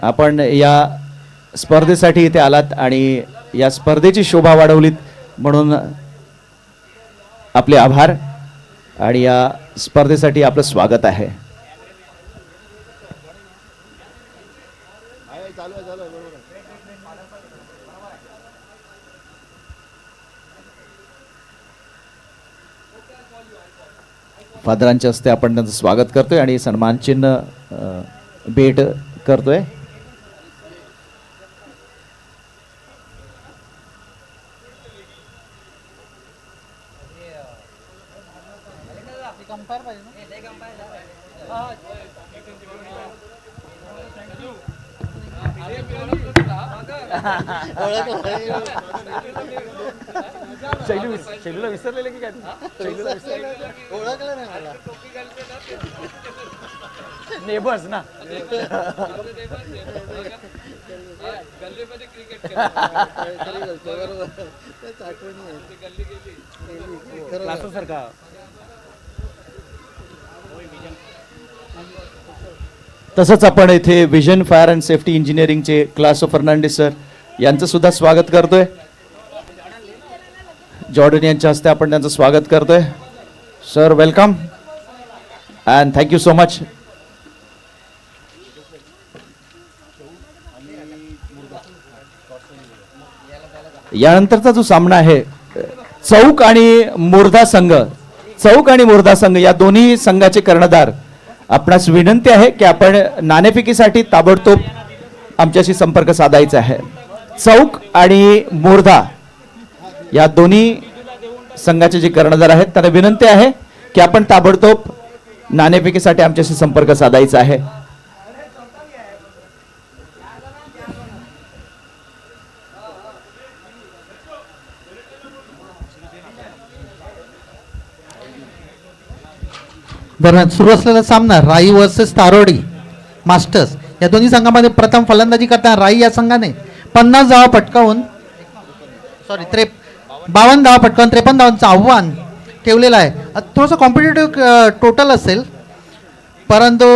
आपण या स्पर्धेसाठी इथे आलात आणि या स्पर्धेची शोभा वाढवलीत म्हणून आपले आभार आणि या स्पर्धेसाठी आपलं स्वागत आहे. चालू आहे बरोबर आहे. फादरांच्या हस्ते आपण त्यांचं स्वागत करतोय आणि सन्मान चिन्ह भेट करतोय. शैलूला विसरलेलं की काय? ओळखलं नाही मला. नेबर्स ना. बरोबर तेच आठवणी आहे. सारखा तसंच आपण इथे विजन फायर अँड सेफ्टी इंजिनिअरिंगचे क्लासो फर्नांडिस सर यांचं सुद्धा स्वागत करतोय. जॉर्डन यांच्या हस्ते आपण त्यांचं स्वागत करतोय. Sir welcome and thank you so much. यानंतरचा जो सामना आहे चौक आणि मुर्दा संघ, चौक आणि मुर्दा संघ या दोन्ही संघाचे कर्णधार आपणास विनंती आहे की आपण नाणेफेकीसाठी ताबडतोब आमच्याशी संपर्क साधायचा आहे. चौक आणि मुर्दा या दोन्ही संघाचे जे कर्णधार आहेत त्यांना विनंती आहे की आपण ताबडतोब नाणेफेकीसाठी आमच्याशी संपर्क साधायचा आहे. दरम्यान सुरू असलेला सामना राई वर्सेस तारोडी मास्टर्स या दोन्ही संघामध्ये प्रथम फलंदाजी करताना राई या संघाने 50 धावा पटकावून 52 धावा पटकावून 53 धावांचं आव्हान ठेवलेलं आहे. थोडंसं कॉम्पिटेटिव्ह टोटल असेल, परंतु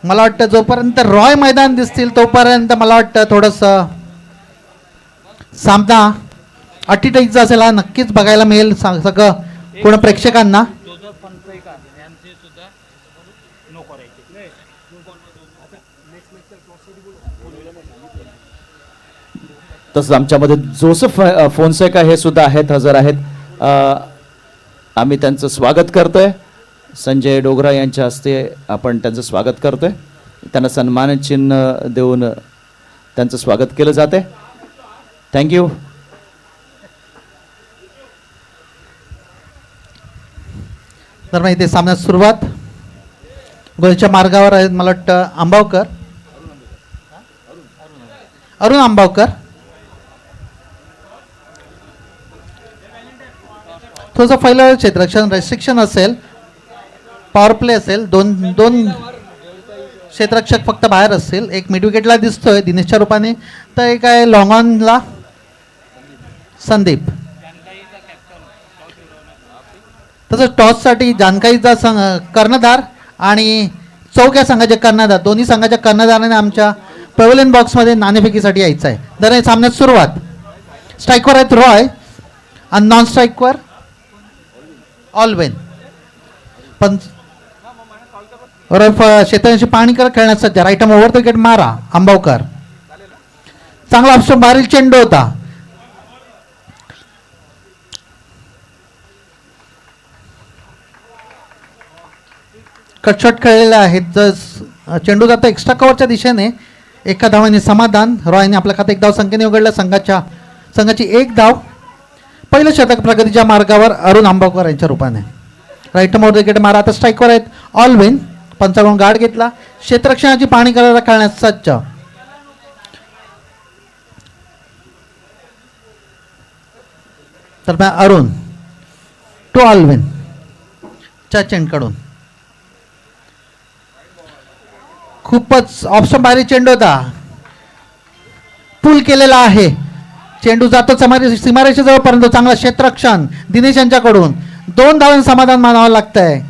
मला वाटतं जोपर्यंत रॉय मैदान दिसतील तोपर्यंत मला वाटतं थोडंसं सामना अटीतटीचा असेल. हा नक्कीच बघायला मिळेल सगळं पूर्ण प्रेक्षकांना. तसंच आमच्यामध्ये जोसेफ फोन्सेका हे सुद्धा आहेत, हजर आहेत. आम्ही त्यांचं स्वागत करतोय. संजय डोगरा यांच्या हस्ते आपण त्यांचं स्वागत करतोय. त्यांना सन्मान चिन्ह देऊन त्यांचं स्वागत केलं जाते. थँक्यू. दरम्यान इथे सामन्यात सुरुवात गोलच्या मार्गावर आहेत मला वाटतं आंबावकर, अरुण आंबावकर. थोडंसं पहिलं क्षेत्ररक्षण रेस्ट्रिक्शन असेल, पॉवर प्ले असेल, दोन क्षेत्ररक्षक फक्त बाहेर असतील. एक मिड विकेटला दिसतोय दिनेशच्या रूपाने, तर एक आहे लॉंग ऑनला संदीप. तसंच टॉससाठी जानकाईचा कर्णधार आणि चौक या संघाचे कर्णधार, दोन्ही संघाच्या कर्णधाराने आमच्या पवेलियन बॉक्समध्ये नाणेफेकीसाठी यायचं आहे. दरम्यान सामन्यात सुरुवात. स्ट्राईकवर आहेत रॉय आणि नॉन स्ट्राईकवर ऑलवेन. पण क्षेत्रांशी पाहणी करत खेळण्यात सध्या राईट ओव्हर द विकेट मारा आंबावकर. चांगला ऑप्शन बाहेरील चेंडू होता. कटशॉट खेळलेले आहेत. जर चेंडू जातो एक्स्ट्रा कव्हरच्या दिशेने. एका धावाने समाधान. रॉयने आपल्या खात्यात 1 धाव संख्येने उघडला. संघाची 1 धाव. पहिलं शतक प्रगतीच्या मार्गावर अरुण आंबावकर यांच्या रूपाने. राईट मोर विकेट मारा. आता स्ट्राईकवर आहेत ऑलविन. पंचाकडून गार्ड घेतला. क्षेत्ररक्षणाची पाहणी करायला खेळण्यास सज्ज. तर अरुण टू ऑलविन च्या चेंडकडून. खूपच ऑप्शन बाहेर चेंडू होता. पुल केलेला आहे. चेंडू जातो सीमारेषेजवळ, परंतु चांगला क्षेत्ररक्षण दिनेश यांच्याकडून. 2 धावांचं समाधान मानावं लागतंय.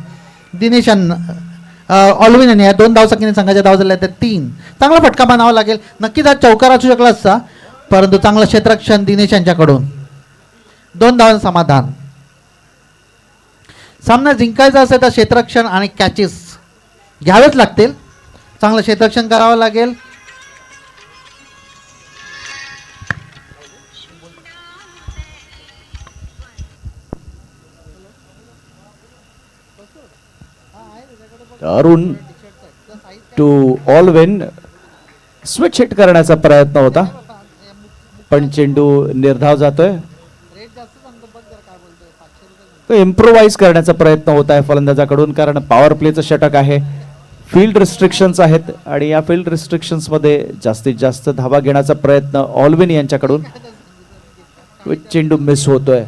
दिनेश ऑलविन यांनी या 2 धावसंख्येने संघाच्या धाव झाल्या त्या 3. चांगला फटका मानावा लागेल. नक्कीच आज चौकार असू शकला असता, परंतु चांगलं क्षेत्ररक्षण दिनेश यांच्याकडून. 2 धावांचं समाधान. सामना जिंकायचा असेल तर क्षेत्ररक्षण आणि कॅचेस घ्यावेच लागतील. चांगलं क्षेत्ररक्षण करावं लागेल. Arun to Alwin. Switch hit करण्याचा प्रयत्न होता, पण चेंडू निर्धाव जातोय. तो इम्प्रोवाइज करण्याचा प्रयत्न होत आहे फलंदाजाकडून, कारण पॉवर प्लेचं षटक आहे. फील्ड रिस्ट्रिक्शन्स आहेत आणि या फील्ड रिस्ट्रिक्शन्समध्ये जास्तीत जास्त धावा घेण्याचा प्रयत्न ऑलविन यांच्याकडून. चेंडू मिस होतोय.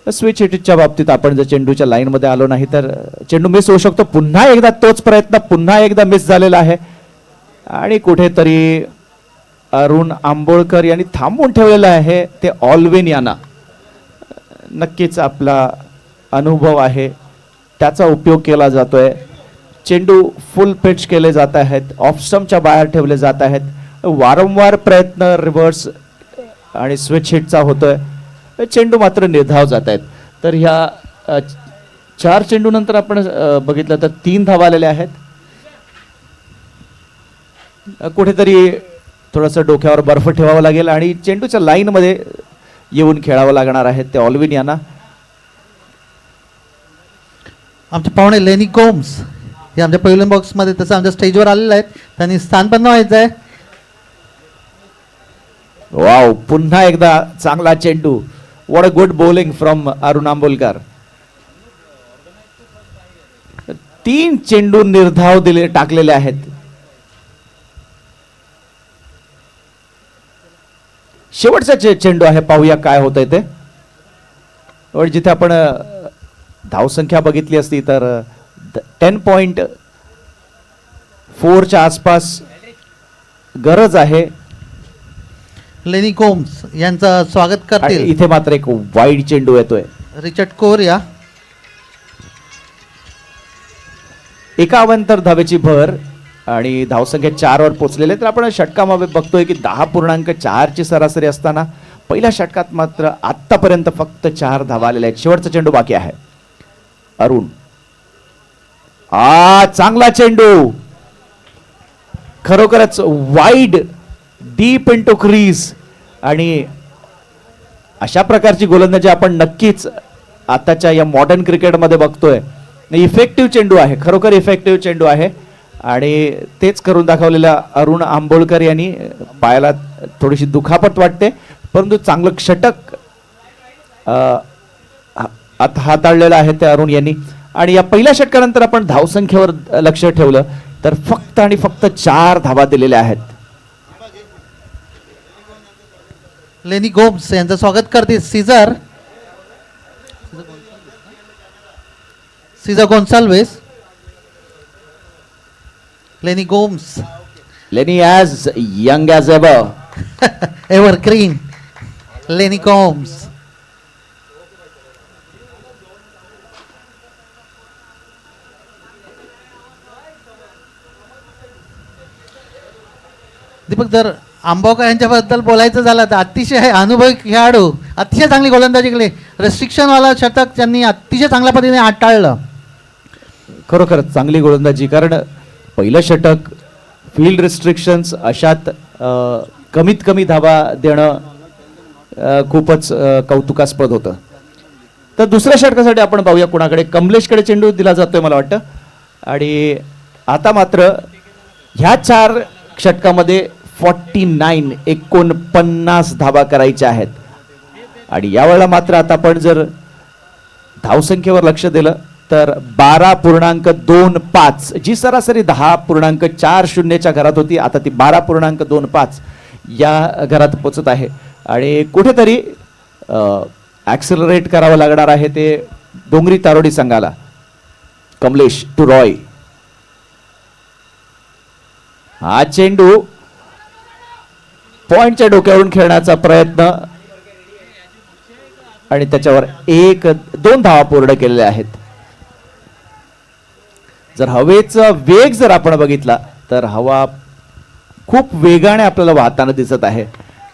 स्विच हिटच्या बाबतीत आपण जर चेंडूच्या लाईनमध्ये आलो नाही तर चेंडू मिस होऊ शकतो. पुन्हा एकदा तोच प्रयत्न पुन्हा एकदा मिस झालेला आहे आणि कुठेतरी अरुण आंबोळकर यांनी थांबवून ठेवलेलं आहे ते ऑलविन यांना. नक्कीच आपला अनुभव आहे त्याचा उपयोग केला जातोय. चेंडू फुल पिच केले जात आहेत, ऑफ स्टंपच्या बाहेर ठेवले जात आहेत. वारंवार प्रयत्न रिव्हर्स आणि स्विच हिटचा होतोय. चेंडू मात्र निर्धाव जात आहेत. तर ह्या 4 चेंडू नंतर आपण बघितलं तर 3 धावा आलेल्या आहेत. कुठेतरी थोडंसं डोक्यावर बर्फ ठेवावं लागेल आणि चेंडूच्या लाईनमध्ये येऊन खेळावं लागणार आहे ते ऑलविन यांना. आमचे पाहुणे लेनी गोम्स हे आमच्या पहिल्या बॉक्समध्ये तसं आमच्या स्टेजवर आलेले आहेत. त्यांनी स्थानपन्न व्हायचं आहे. वाव, पुन्हा एकदा चांगला चेंडू. What a good bowling from Arun Ambolkar. 3 चेंडू निर्धाव टाकलेले आहेत. शेवटचा चेंडू आहे, पाहूया काय होतंय ते. जिथे आपण धावसंख्या बघितली असती तर 10.4 च्या आसपास गरज आहे. लेनी गोम्स यांचं स्वागत आणि करतील इथे मात्र एक वाईड चेंडू येतोय. Richard Korea. 51 धावेची भर आणि धावसंख्या 4 वर पोहोचलेले. तर आपण षटकामध्ये बघतोय की 10.4 ची सरासरी असताना पहिल्या षटकात मात्र आतापर्यंत फक्त 4 धावा आलेल्या आहेत. शेवटचा चेंडू बाकी आहे. अरुण, चांगला चेंडू, खरोखरच वाईड डीप इंटू क्रीज. आणि अशा प्रकारची गोलंदाजी आपण नक्कीच आताच्या या मॉडर्न क्रिकेटमध्ये बघतोय. इफेक्टिव्ह चेंडू आहे, खरोखर इफेक्टिव्ह चेंडू आहे आणि तेच करून दाखवलेल्या अरुण आंबोळकर यांनी. पायाला थोडीशी दुखापत वाटते, परंतु चांगलं षटक हाताळलेलं आहे ते अरुण यांनी. आणि या पहिल्या षटकानंतर आपण धावसंख्येवर लक्ष ठेवलं तर फक्त आणि फक्त 4 धावा दिलेल्या आहेत. लेनी गोम्स यांचं स्वागत करते सीझर गोन्साल्वेस. लेनी गोम्स लेनी as young as ever. Evergreen लेनी गोम्स. दीपक, जर आंबावकर यांच्याबद्दल बोलायचं झालं तर अतिशय अनुभवी खेळाडू, अतिशय चांगली गोलंदाजी केली. रेस्ट्रिक्शनवाला षटक त्यांनी अतिशय चांगल्या पद्धतीने हाताळलं. खरोखर चांगली गोलंदाजी, कारण पहिलं षटक फील्ड रिस्ट्रिक्शन्स अशात कमीत कमी धावा देणं खूपच कौतुकास्पद होतं. तर दुसऱ्या षटकासाठी आपण पाहूया कुणाकडे. कमलेशकडे चेंडू दिला जातोय मला वाटतं. आणि आता मात्र ह्या 4 षटकामध्ये 49 धावा करायच्या आहेत. आणि यावेळेला मात्र आता आपण जर धावसंख्येवर लक्ष दिलं तर 12.25 जी सरासरी 10.40च्या घरात होती, आता ती 12.25 या घरात पोचत आहे. आणि कुठेतरी ॲक्सिलरेट करावं लागणार आहे ते डोंगरी तारोडी संघाला. कमलेश टू रॉय. हा चेंडू पॉइंटच्या डोक्यावरून खेळण्याचा प्रयत्न आणि त्याच्यावर 1-2 धावा पूर्ण केलेल्या आहेत. जर हवेचा वेग जर आपण बघितला तर हवा खूप वेगाने आपल्याला वाहताना दिसत आहे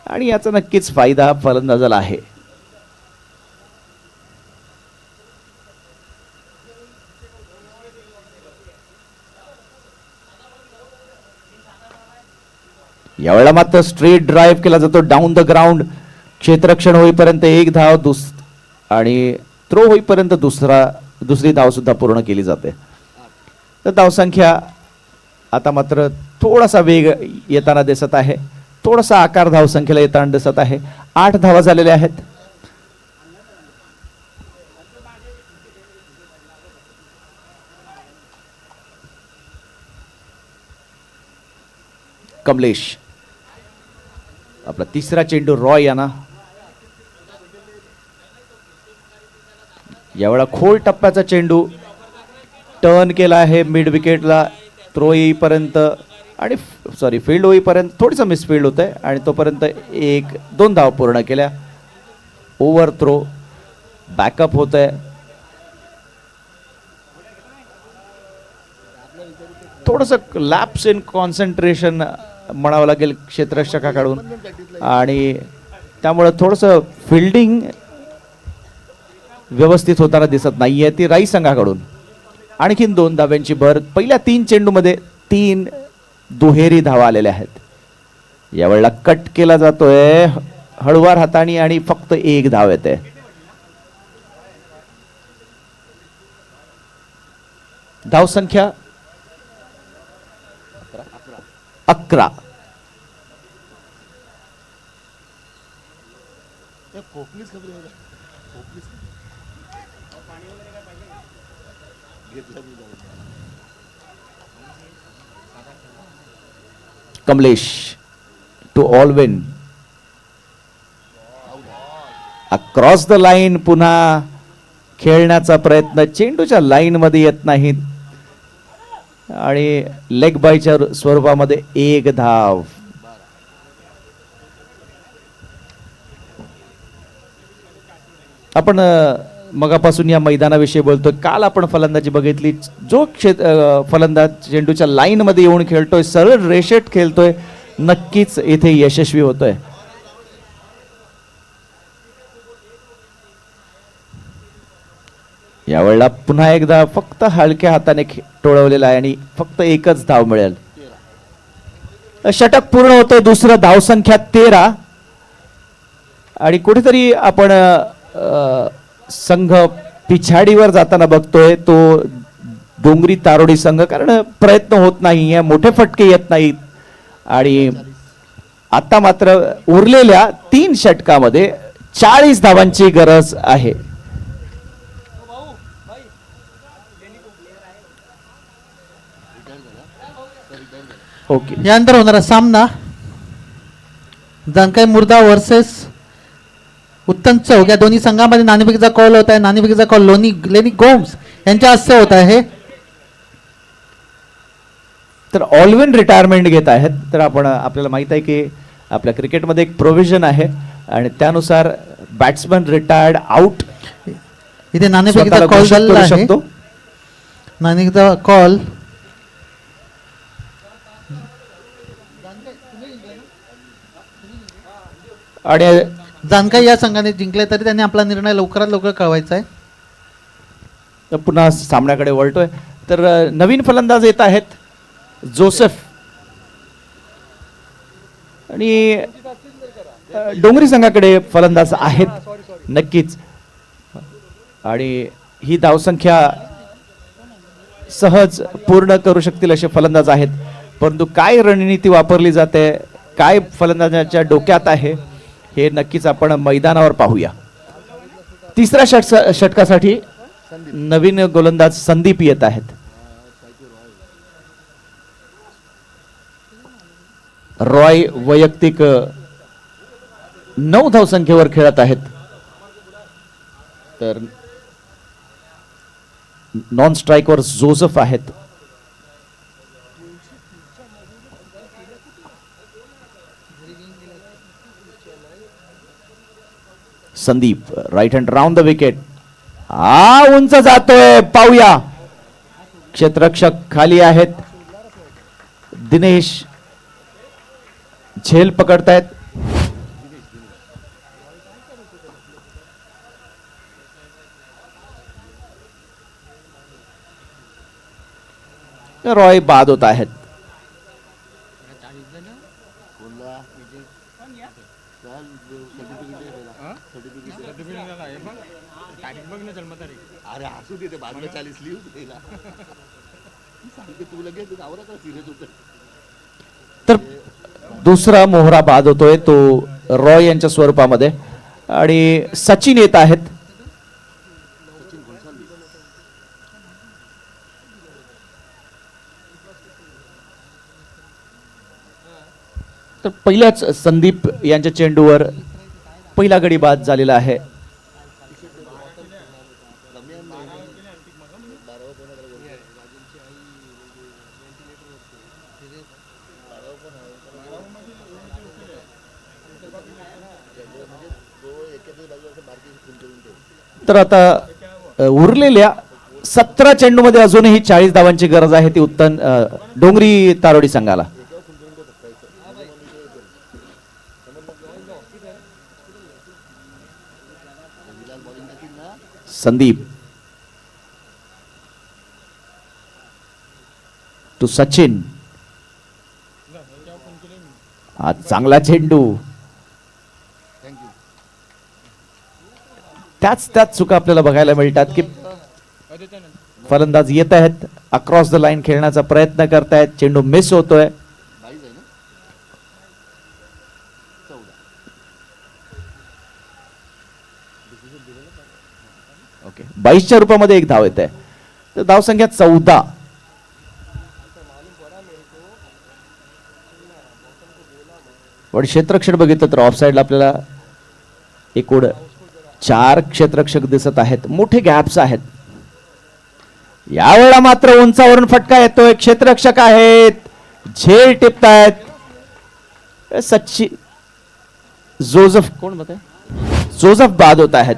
आणि याचा नक्कीच फायदा फलंदाजाला आहे. यावेळेला मात्र स्ट्रेट ड्राईव्ह केला जातो डाऊन द ग्राउंड. क्षेत्ररक्षण होईपर्यंत 1 धाव आणि थ्रो होईपर्यंत दुसरी धाव सुद्धा पूर्ण केली जाते. तर धावसंख्या आता मात्र थोडासा वेग येताना दिसत आहे, थोडासा आकार धावसंख्येला येताना दिसत आहे. 8 धावा झालेल्या आहेत. कमलेश आपला तिसरा चेंडू रॉय यांना. यावेळा खोल टप्प्याचा चेंडू टर्न केला आहे मिड विकेटला. थ्रो येईपर्यंत आणि फील्ड होईपर्यंत थोडंसं मिसफील्ड होत आहे आणि तोपर्यंत 1-2 धाव पूर्ण केल्या. ओव्हर थ्रो बॅकअप होत आहे. थोडंसं लॅप्स इन कॉन्सन्ट्रेशन म्हणावं लागेल क्षेत्ररक्षकाकडून आणि त्यामुळे थोडंसं फिल्डिंग व्यवस्थित होताना दिसत नाहीये ती राई संघाकडून. आणखीन 2 धाव्यांची भर. पहिल्या 3 चेंडूमध्ये 3 दुहेरी धावा आलेल्या आहेत. यावेळेला कट केला जातोय हळुवार हाताने आणि फक्त 1 धाव येते. धावसंख्या 11. कोकणीच खबर आहे कोकणीच Kamlesh to Alwin. Across the line पुन्हा खेळण्याचा प्रयत्न. चेंडूच्या लाईन मध्ये येत नाहीत आणि लेग बायच्या स्वरूपामध्ये 1 धाव. आपण मगापासून या मैदानाविषयी बोलतोय. काल आपण फलंदाजी बघितली. जो फलंदाज चेंडूच्या लाईन मध्ये येऊन खेळतोय, सरळ रेषेत खेळतोय, नक्कीच इथे यशस्वी होतोय. यावेळेला पुन्हा एकदा फक्त हलक्या हाताने टोळवलेला आहे आणि फक्त 1च धाव मिळेल. षटक पूर्ण होतोय. दुसरं धावसंख्या 13 आणि कुठेतरी आपण संघ पिछाडीवर जाताना बघतोय तो डोंगरी तारोडी संघ. कारण प्रयत्न होत नाही, मोठे फटके येत नाहीत आणि आता मात्र उरलेल्या 3 षटकामध्ये 40 धावांची गरज आहे. ओके, यानंतर होणारा सामना जानकाई मुर्दा वर्सेस उत्तम चौक या दोन्ही संघामध्ये नाणेफेकीचा कॉल होत आहे. नाणेफेकीचा कॉल लेनी गोम्स यांच्या हस्ते होत आहे. तर ऑलविन रिटायरमेंट घेत आहेत. तर आपल्याला माहित आहे की आपल्या क्रिकेटमध्ये एक प्रोव्हिजन आहे आणि त्यानुसार बॅट्समन रिटायर्ड आउट इथे नाणेफेकीचा कॉल झालेला आहे. नाणेफेकीचा कॉल आणि जानकाई या संघाने जिंकले तरी त्यांनी आपला निर्णय लवकरात लवकर कळवायचा आहे. पुन्हा सामन्याकडे वळतोय. तर नवीन फलंदाज येत आहेत जोसेफ. आणि डोंगरी संघाकडे फलंदाज आहेत नक्कीच, आणि ही धावसंख्या सहज पूर्ण करू शकतील असे फलंदाज आहेत. परंतु काय रणनीती वापरली जाते, काय फलंदाजाच्या डोक्यात आहे, हे नक्कीच आपण मैदानावर पाहूया. तिसऱ्या षटकासाठी नवीन गोलंदाज संदीप येत आहेत. रॉय वैयक्तिक 9 धावसंख्येवर खेळत आहेत, तर नॉन स्ट्राईकवर जोसेफ आहेत. Sandeep right hand round the wicket. हा उंच जातोय, पाहूया. क्षेत्ररक्षक खाली आहेत. दिनेश झेल पकडतायत. रॉय बाद होत आहेत. अरे असू दे, ते बाजूला 40 लिहू दिला सांगते तू लगेच आवरा का सिरियस होत. तर दुसरा मोहरा बाद होतोय तो रॉय यांच्या स्वरूपामध्ये, आणि सचिन येत आहेत. तर पहिल्याच संदीप यांच्या चेंडूवर पहिला गडी बाद झालेला आहे. तर आता उरलेल्या 17 चेंडूमध्ये अजूनही 40 धावांची गरज आहे, ती उत्तम डोंगरी तारोडी संघाला. संदीप टू सचिन. हा चांगला चेंडू. त्याच चुका आपल्याला बघायला मिळतात की फलंदाज येत आहेत, अक्रॉस द लाईन खेळण्याचा प्रयत्न करतायत, चेंडू मिस होतोय. ओके, 22च्या रूपामध्ये एक धाव येत आहे, तर धाव संख्या 14. पण क्षेत्ररक्षण बघितलं तर ऑफ साइडला आपल्याला एकूण 4 क्षेत्ररक्षक दिसत आहेत. मोठे गॅप्स आहेत. यावेळेला मात्र उंचावरून फटका येतोय. क्षेत्ररक्षक आहेत, झेल टिपतायत. सच्ची जोसेफ, कोण मत आहे, जोसेफ बाद होत आहेत.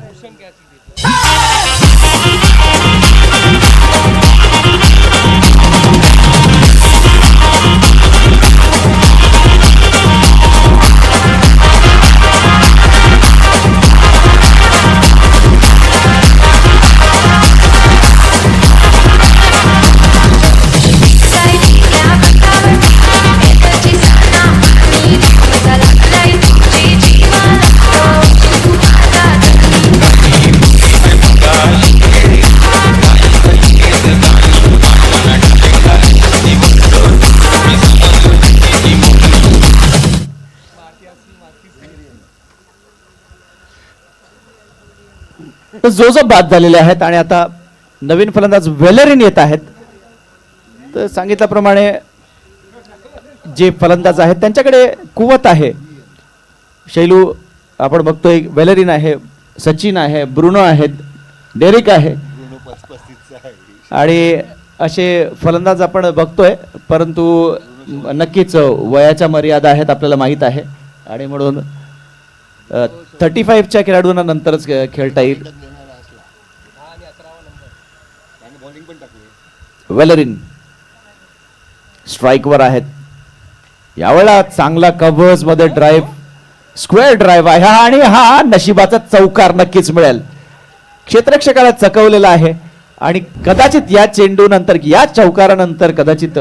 जोसेफ बाद झालेले आहेत आणि आता नवीन फलंदाज वेलरिन येत आहेत. तर सांगितल्याप्रमाणे जे फलंदाज आहेत त्यांच्याकडे कुवत आहे. शैलू आपण बघतोय, वेलरिन आहे, सचिन आहे, ब्रुनो आहेत, डेरिक आहे, आणि असे फलंदाज आपण बघतोय. परंतु नक्कीच वयाच्या मर्यादा आहेत आपल्याला माहीत आहे, आणि म्हणून 35च्या खेळाडूंना नंतरच खेळता येईल. वेलरिन स्ट्राईकवर आहेत. यावेळेला चांगला कव्हर्स मध्ये ड्राईव्ह, स्क्वेअर ड्राईव्ह आहे आणि हा नशिबाचा चौकार नक्कीच मिळेल. क्षेत्ररक्षकाला चकवलेला आहे आणि कदाचित या चेंडू नंतर या चौकारानंतर कदाचित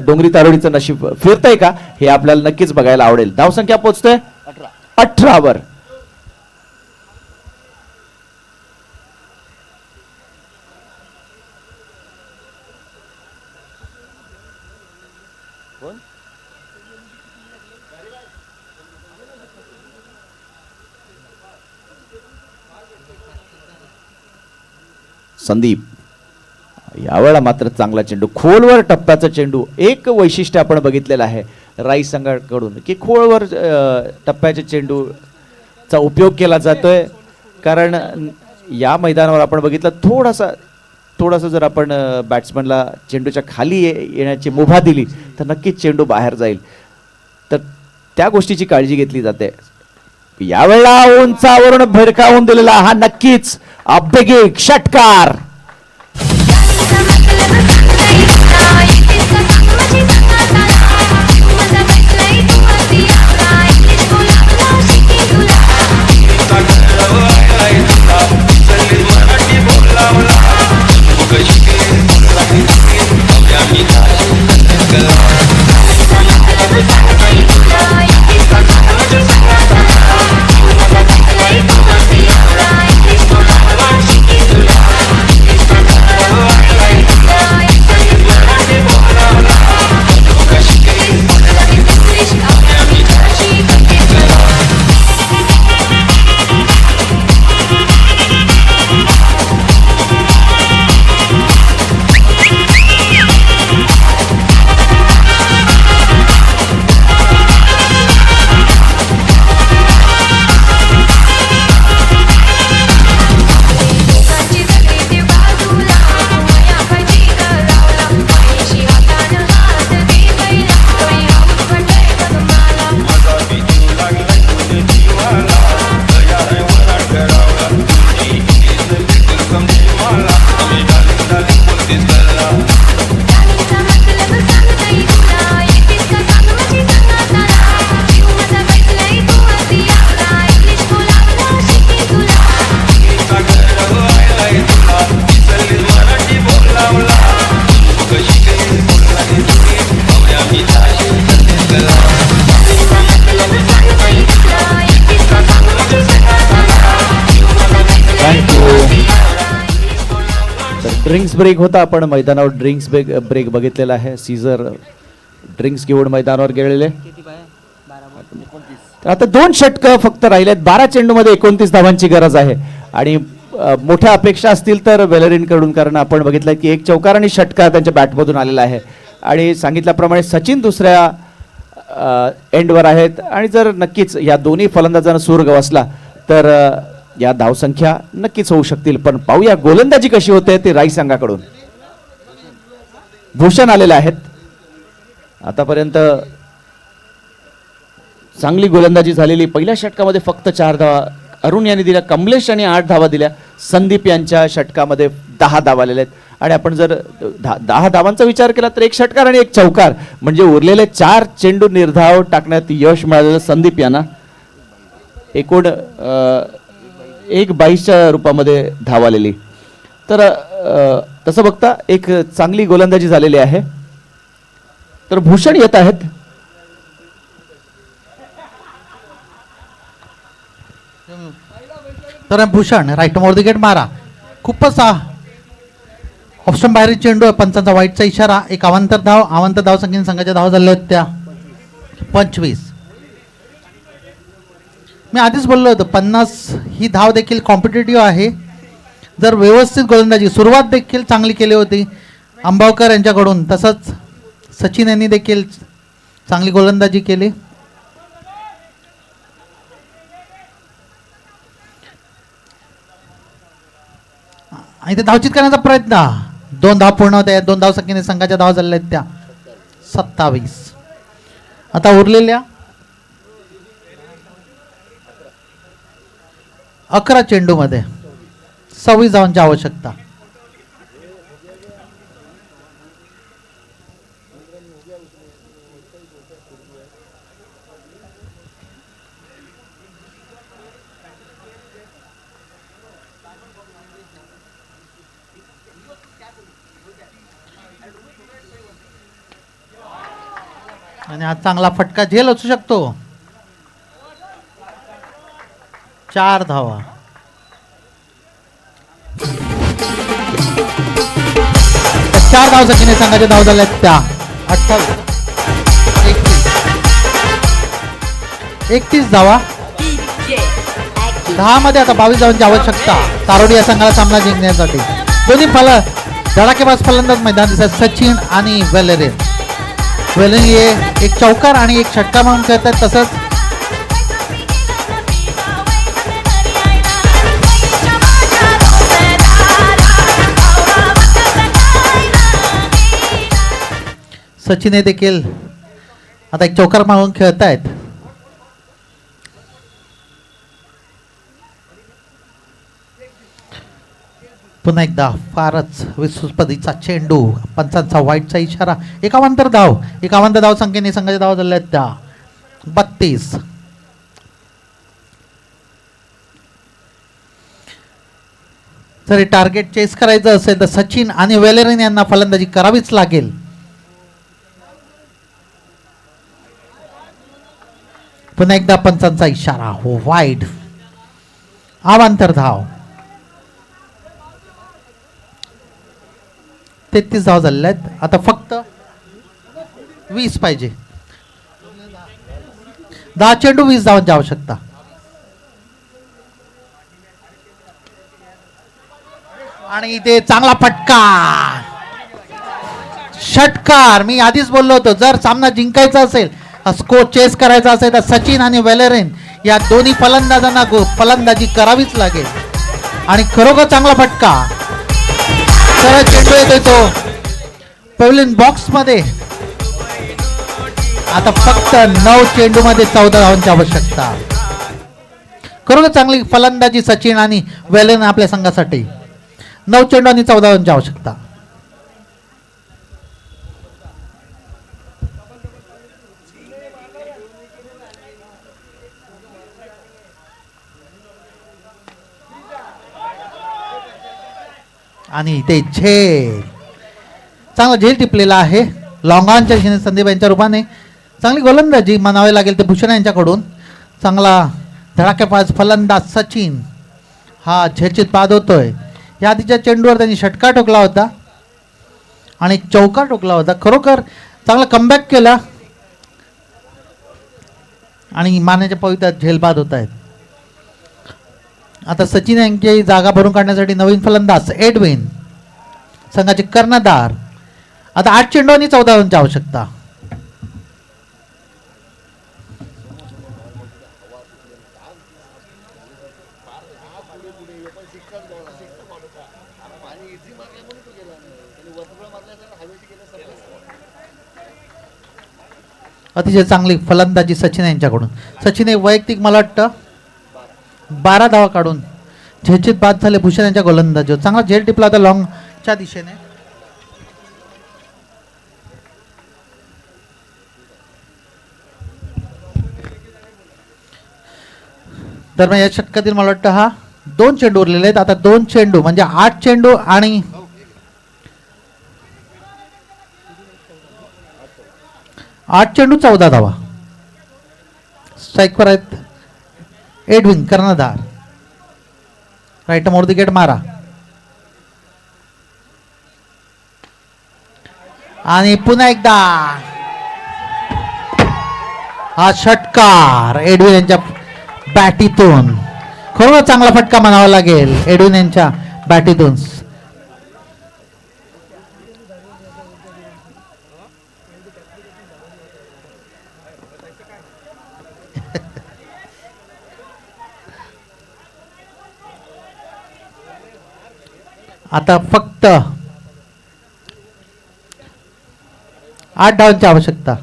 डोंगरी तारोडीचं नशीब फिरतंय का हे आपल्याला नक्कीच बघायला आवडेल. धावसंख्या पोहोचतोय 18 वर. संदीप यावेळेला मात्र चांगला चेंडू, खोलवर टप्प्याचा चेंडू. एक वैशिष्ट्य आपण बघितलेलं आहे राईस संघाकडून की खोलवर टप्प्याच्या चेंडूचा उपयोग केला जातोय. कारण या मैदानावर आपण बघितलं थोडासा जर आपण बॅट्समनला चेंडूच्या खाली येण्याची मुभा दिली तर नक्कीच चेंडू बाहेर जाईल. तर त्या गोष्टीची काळजी घेतली जाते. यावेळेला उंचावरून भिरकावून दिलेला हा नक्कीच अभ्यगिक षटकार. ड्रिंक्स ब्रेक होता. आपण मैदानावर ड्रिंक्स ब्रेक बघितलेला आहे. सीझर ड्रिंक्स घेऊन मैदानावर गेलेले. तर आता 2 षटकं फक्त राहिलेत. 12 चेंडूमध्ये 29 धावांची गरज आहे आणि मोठ्या अपेक्षा असतील तर वेलरिन कडून, कारण आपण बघितलं की एक चौकार आणि षटकार त्यांच्या बॅटमधून आलेला आहे. आणि सांगितल्याप्रमाणे सचिन दुसऱ्या एंडवर आहेत आणि जर नक्कीच या दोन्ही फलंदाजांना सूर गवसला तर या धावसंख्या नक्कीच होऊ शकतील. पण पाहूया गोलंदाजी कशी होते ते राई संघाकडून. भूषण आलेले आहेत. आतापर्यंत चांगली गोलंदाजी झालेली. पहिल्या षटकामध्ये फक्त 4 धावा अरुण यांनी दिल्या. कमलेश यांनी 8 धावा दिल्या. संदीप यांच्या षटकामध्ये 10 धावा आलेल्या आहेत. आणि आपण जर 10 धावांचा विचार केला तर 1 षटकार आणि 1 चौकार म्हणजे उरलेले 4 चेंडू निर्धाव टाकण्यात यश मिळालेलं संदीप यांना. एकूण 1/22च्या रूपामध्ये धाव आलेली. तर तसं बघता एक चांगली गोलंदाजी झालेली आहे. तर भूषण येत आहेत. तर भूषण राईट मोर विकेट मारा. खूपच ऑप्शन बाहेर चेंडू आहे. पंचांचा वाईटचा इशारा. एक अवांतर धाव संख्येने संघाच्या धाव झाल्या आहेत त्या 25. मी आधीच बोललो होतो 50 ही धाव देखील कॉम्पिटेटिव्ह आहे. जर व्यवस्थित गोलंदाजी सुरुवात देखील चांगली केली होती अंबावकर यांच्याकडून, तसंच सचिन यांनी देखील चांगली गोलंदाजी केली. आणि ते धावचित करण्याचा प्रयत्न. 2 धाव पूर्ण होत्या. 2 धाव संख्येने संघाच्या धाव झालेल्या आहेत त्या 27. आता उरलेल्या 11 चेंडूमध्ये 26 धावांची आवश्यकता. आणि हा चांगला फटका झेल असू शकतो. 4 धावा. तर 4 धाव सचिन संघाच्या धाव झाल्यात त्या 28 31 धावा. 10 मध्ये आता 22 धावांची आवश्यकता तारोडी या संघाला सामना जिंकण्यासाठी. दोन्ही धडाकेबाज फलंदाज मैदान दिसतात सचिन आणि वेलेरिन. वेलेरिन हे एक चौकार आणि एक षटकार म्हणून खेळतात. तसंच सचिन हे देखील आता एक चौकार म्हणून खेळतायत. पुन्हा एकदा फारच विस्फोटपदीचा चेंडू. पंचांचा वाईटचा इशारा. एकावंतर धाव संख्येने संघाच्या धाव झाल्या त्या 32. जर टार्गेट चेस करायचं असेल तर सचिन आणि वेलेरिन यांना फलंदाजी करावीच लागेल. पुन्हा एकदा पंचांचा इशारा. हो वाईड. अवांतर धाव. 33 धाव झालेल्या आहेत. आता फक्त 20 पाहिजे. 10 चेंडू 20 धावांची आवश्यकता. आणि इथे चांगला फटका. षटकार. मी आधीच बोललो होतो जर सामना जिंकायचा असेल स्कोर चेस करायचा असेल तर सचिन आणि वेलेरिन या दोन्ही फलंदाजांना फलंदाजी करावीच लागेल. आणि खरोखर चांगला फटका. सरळ चेंडू येतोय तो पॅव्हलियन बॉक्स मध्ये. आता फक्त 9 चेंडू मध्ये 14 धावांची आवश्यकता. खरोखर चांगली फलंदाजी सचिन आणि वेलेरिन आपल्या संघासाठी. 9 चेंडू आणि 14 धावांची आवश्यकता. आणि ते झेल. चांगला झेल टिपलेला आहे लॉंगॉनच्या दिशेने संदीप यांच्या रूपाने. चांगली गोलंदाजी म्हणावी लागेल ते भूषण यांच्याकडून. चांगला धडाकेबाज फलंदाज सचिन हा झेलचित बाद होतोय. या आधीच्या चेंडूवर त्यांनी षटकार ठोकला होता आणि चौकार ठोकला होता. खरोखर चांगला कमबॅक केला आणि मारण्याच्या पवित्र्यात झेलबाद होत आहेत. आता सचिन यांची जागा भरून काढण्यासाठी नवीन फलंदाज एडविन संघाचे कर्णधार. आता 8 चेंडू आणि 14 धावांची आवश्यकता. अतिशय चांगली फलंदाजी सचिन यांच्याकडून. सचिन हे वैयक्तिक मला वाटतं 12 धावा काढून झेलचित बाद झाले भूषण यांच्या गोलंदाजीवर. चांगला झेल टिपला होता लॉंगच्या दिशेने. दरम्यान या षटकातील मला वाटतं हा 2 चेंडू उरलेले आहेत. आता 2 चेंडू म्हणजे 8 चेंडू आणि 8 चेंडू 14 धावा. स्ट्राईकवर आहेत एडविन कर्णधार. राईट मोर द गेट मारा. आणि पुन्हा एकदा हा षटकार एडविन यांच्या बॅटीतून. खरोखर चांगला फटका म्हणावा लागेल एडविन यांच्या बॅटीतून. आता फक्त 8 धावांची आवश्यकता.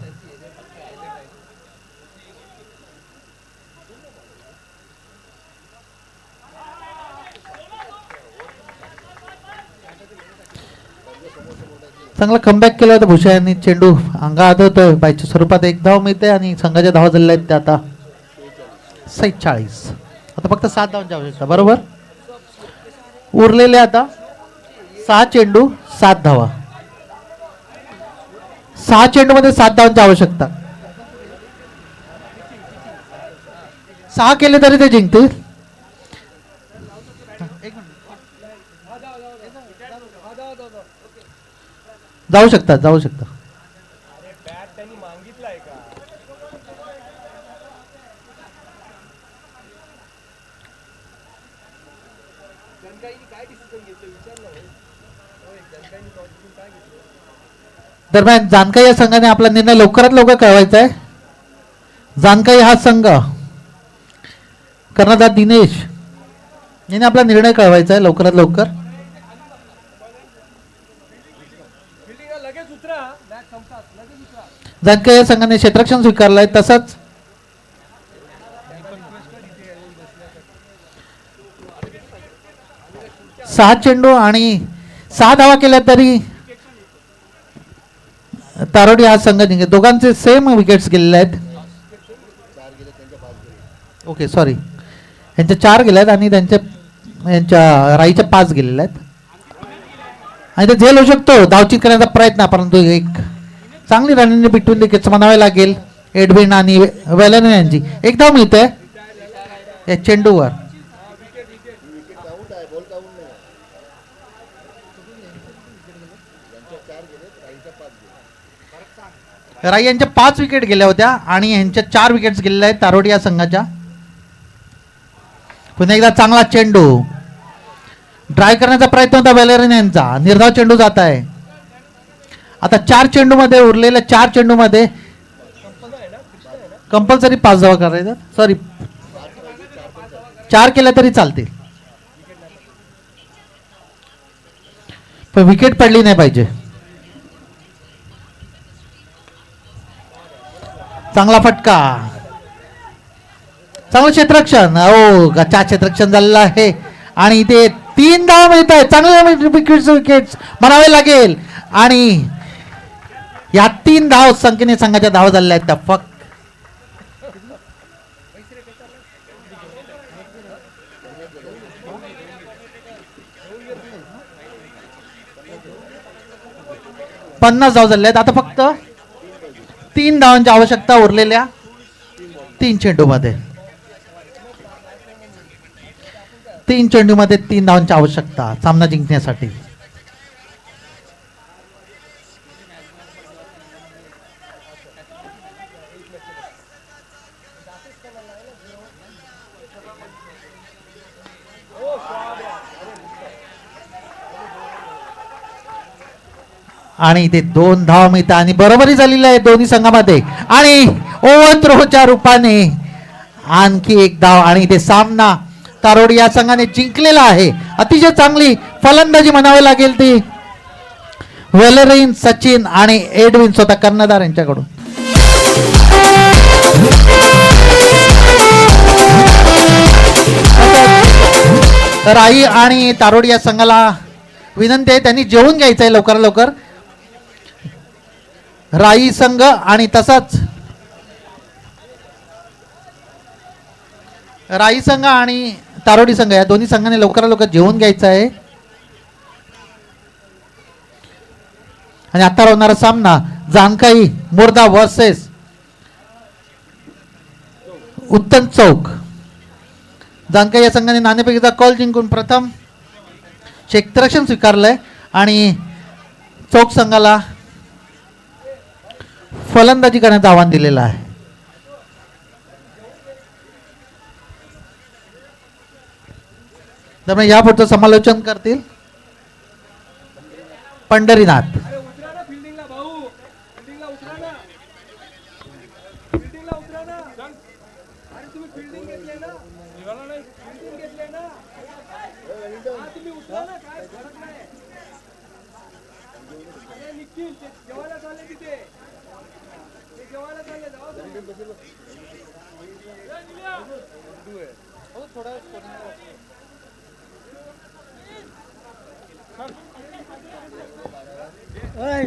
चांगला कमबॅक केला होता भूषण यांनी. चेंडू अंगात होतोय बायच्या स्वरूपात 1 धाव मिळते आणि संघाच्या धावा झालेल्या आहेत त्या आता 46. आता फक्त 7 धावांची आवश्यकता. बरोबर उरलेले आता 6 चेंडू 7 धावा. 6 चेंडूमध्ये 7 धावांची आवश्यकता. 6 केले तरी ते जिंकतील. जाऊ शकतात, जाऊ शकता. दरम्यान जानकाई या संघाने आपला निर्णय लवकरात लवकर कळवायचा आहे. जानकाई हा संघ कर्णधार दिनेश याने आपला निर्णय कळवायचा आहे लवकरात लवकर. जानकाई या संघाने क्षेत्ररक्षण स्वीकारलंय. तसंच सहा चेंडू आणि 6 धावा केल्या तरी तारोडी हा संघ जिंकेल. दोघांचे सेम विकेट्स गेलेले आहेत. ओके सॉरी, यांच्या 4 गेल्या आहेत आणि यांच्या राईच्या 5 गेलेल्या आहेत. आणि ते झेल होऊ शकतो धावचीत करण्याचा प्रयत्न, परंतु एक चांगली रणनीती बिटवीन विकेट्स म्हणावे लागेल एडविन आणि वेलन यांची. एक धाव मिळते या चेंडूवर. राई यांच्या 5 विकेट गेल्या होत्या आणि यांच्या 4 विकेट्स गेलेल्या आहेत तारोडी या संघाच्या. पुन्हा एकदा चांगला चेंडू ड्राय करण्याचा प्रयत्न होता वेलेरन यांचा. निर्धाव चेंडू जात आहे. आता 4 चेंडू मध्ये उरलेल्या 4 चेंडू मध्ये कंपल्सरी 5 धावा करायचं. सॉरी 4 केल्या तरी चालतील, पण विकेट पडली नाही पाहिजे. चांगला फटका, चांगलं क्षेत्ररक्षण. हो गच्चा क्षेत्ररक्षण झालेलं आहे आणि इथे 3 धावा मिळत आहेत. चांगले विकेट्स म्हणावे लागेल आणि या 3 धाव संख्येने संघाच्या धावा झालेल्या आहेत. फक्त पन्नास धाव झालेल्या आहेत. आता फक्त 3 धावांची आवश्यकता उरलेल्या 3 चेंडूमध्ये. 3 चेंडूमध्ये 3 धावांची आवश्यकता सामना जिंकण्यासाठी. आणि इथे 2 धावा मिळतात आणि बरोबरी झालेली आहे दोन्ही संघामध्ये. आणि ओव्हरथ्रोच्या रूपाने आणखी 1 धाव आणि इथे सामना तारोडी या संघाने जिंकलेला आहे. अतिशय चांगली फलंदाजी म्हणावी लागेल ती वेलेरिन, सचिन आणि एडविन स्वतः कर्णधार यांच्याकडून. राई आणि तारोडी या संघाला विनंती आहे त्यांनी जेवून घ्यायचं आहे लवकरात लवकर. राई संघ आणि तसाच राई संघ आणि तारोडी संघ या दोन्ही संघाने लवकरात लवकर जेवून घ्यायचं आहे. आणि आता होणारा सामना जानकाई मोर्दा वर्सेस उत्तम चौक. जानकाई या संघाने नाणेफेकीचा कॉल जिंकून प्रथम क्षेत्ररक्षण स्वीकारलंय आणि चौक संघाला फलंदाजी करण्याचं आव्हान दिलेलं आहे. त्यामुळे यापुढचं समालोचन करतील पंढरीनाथ. ओय,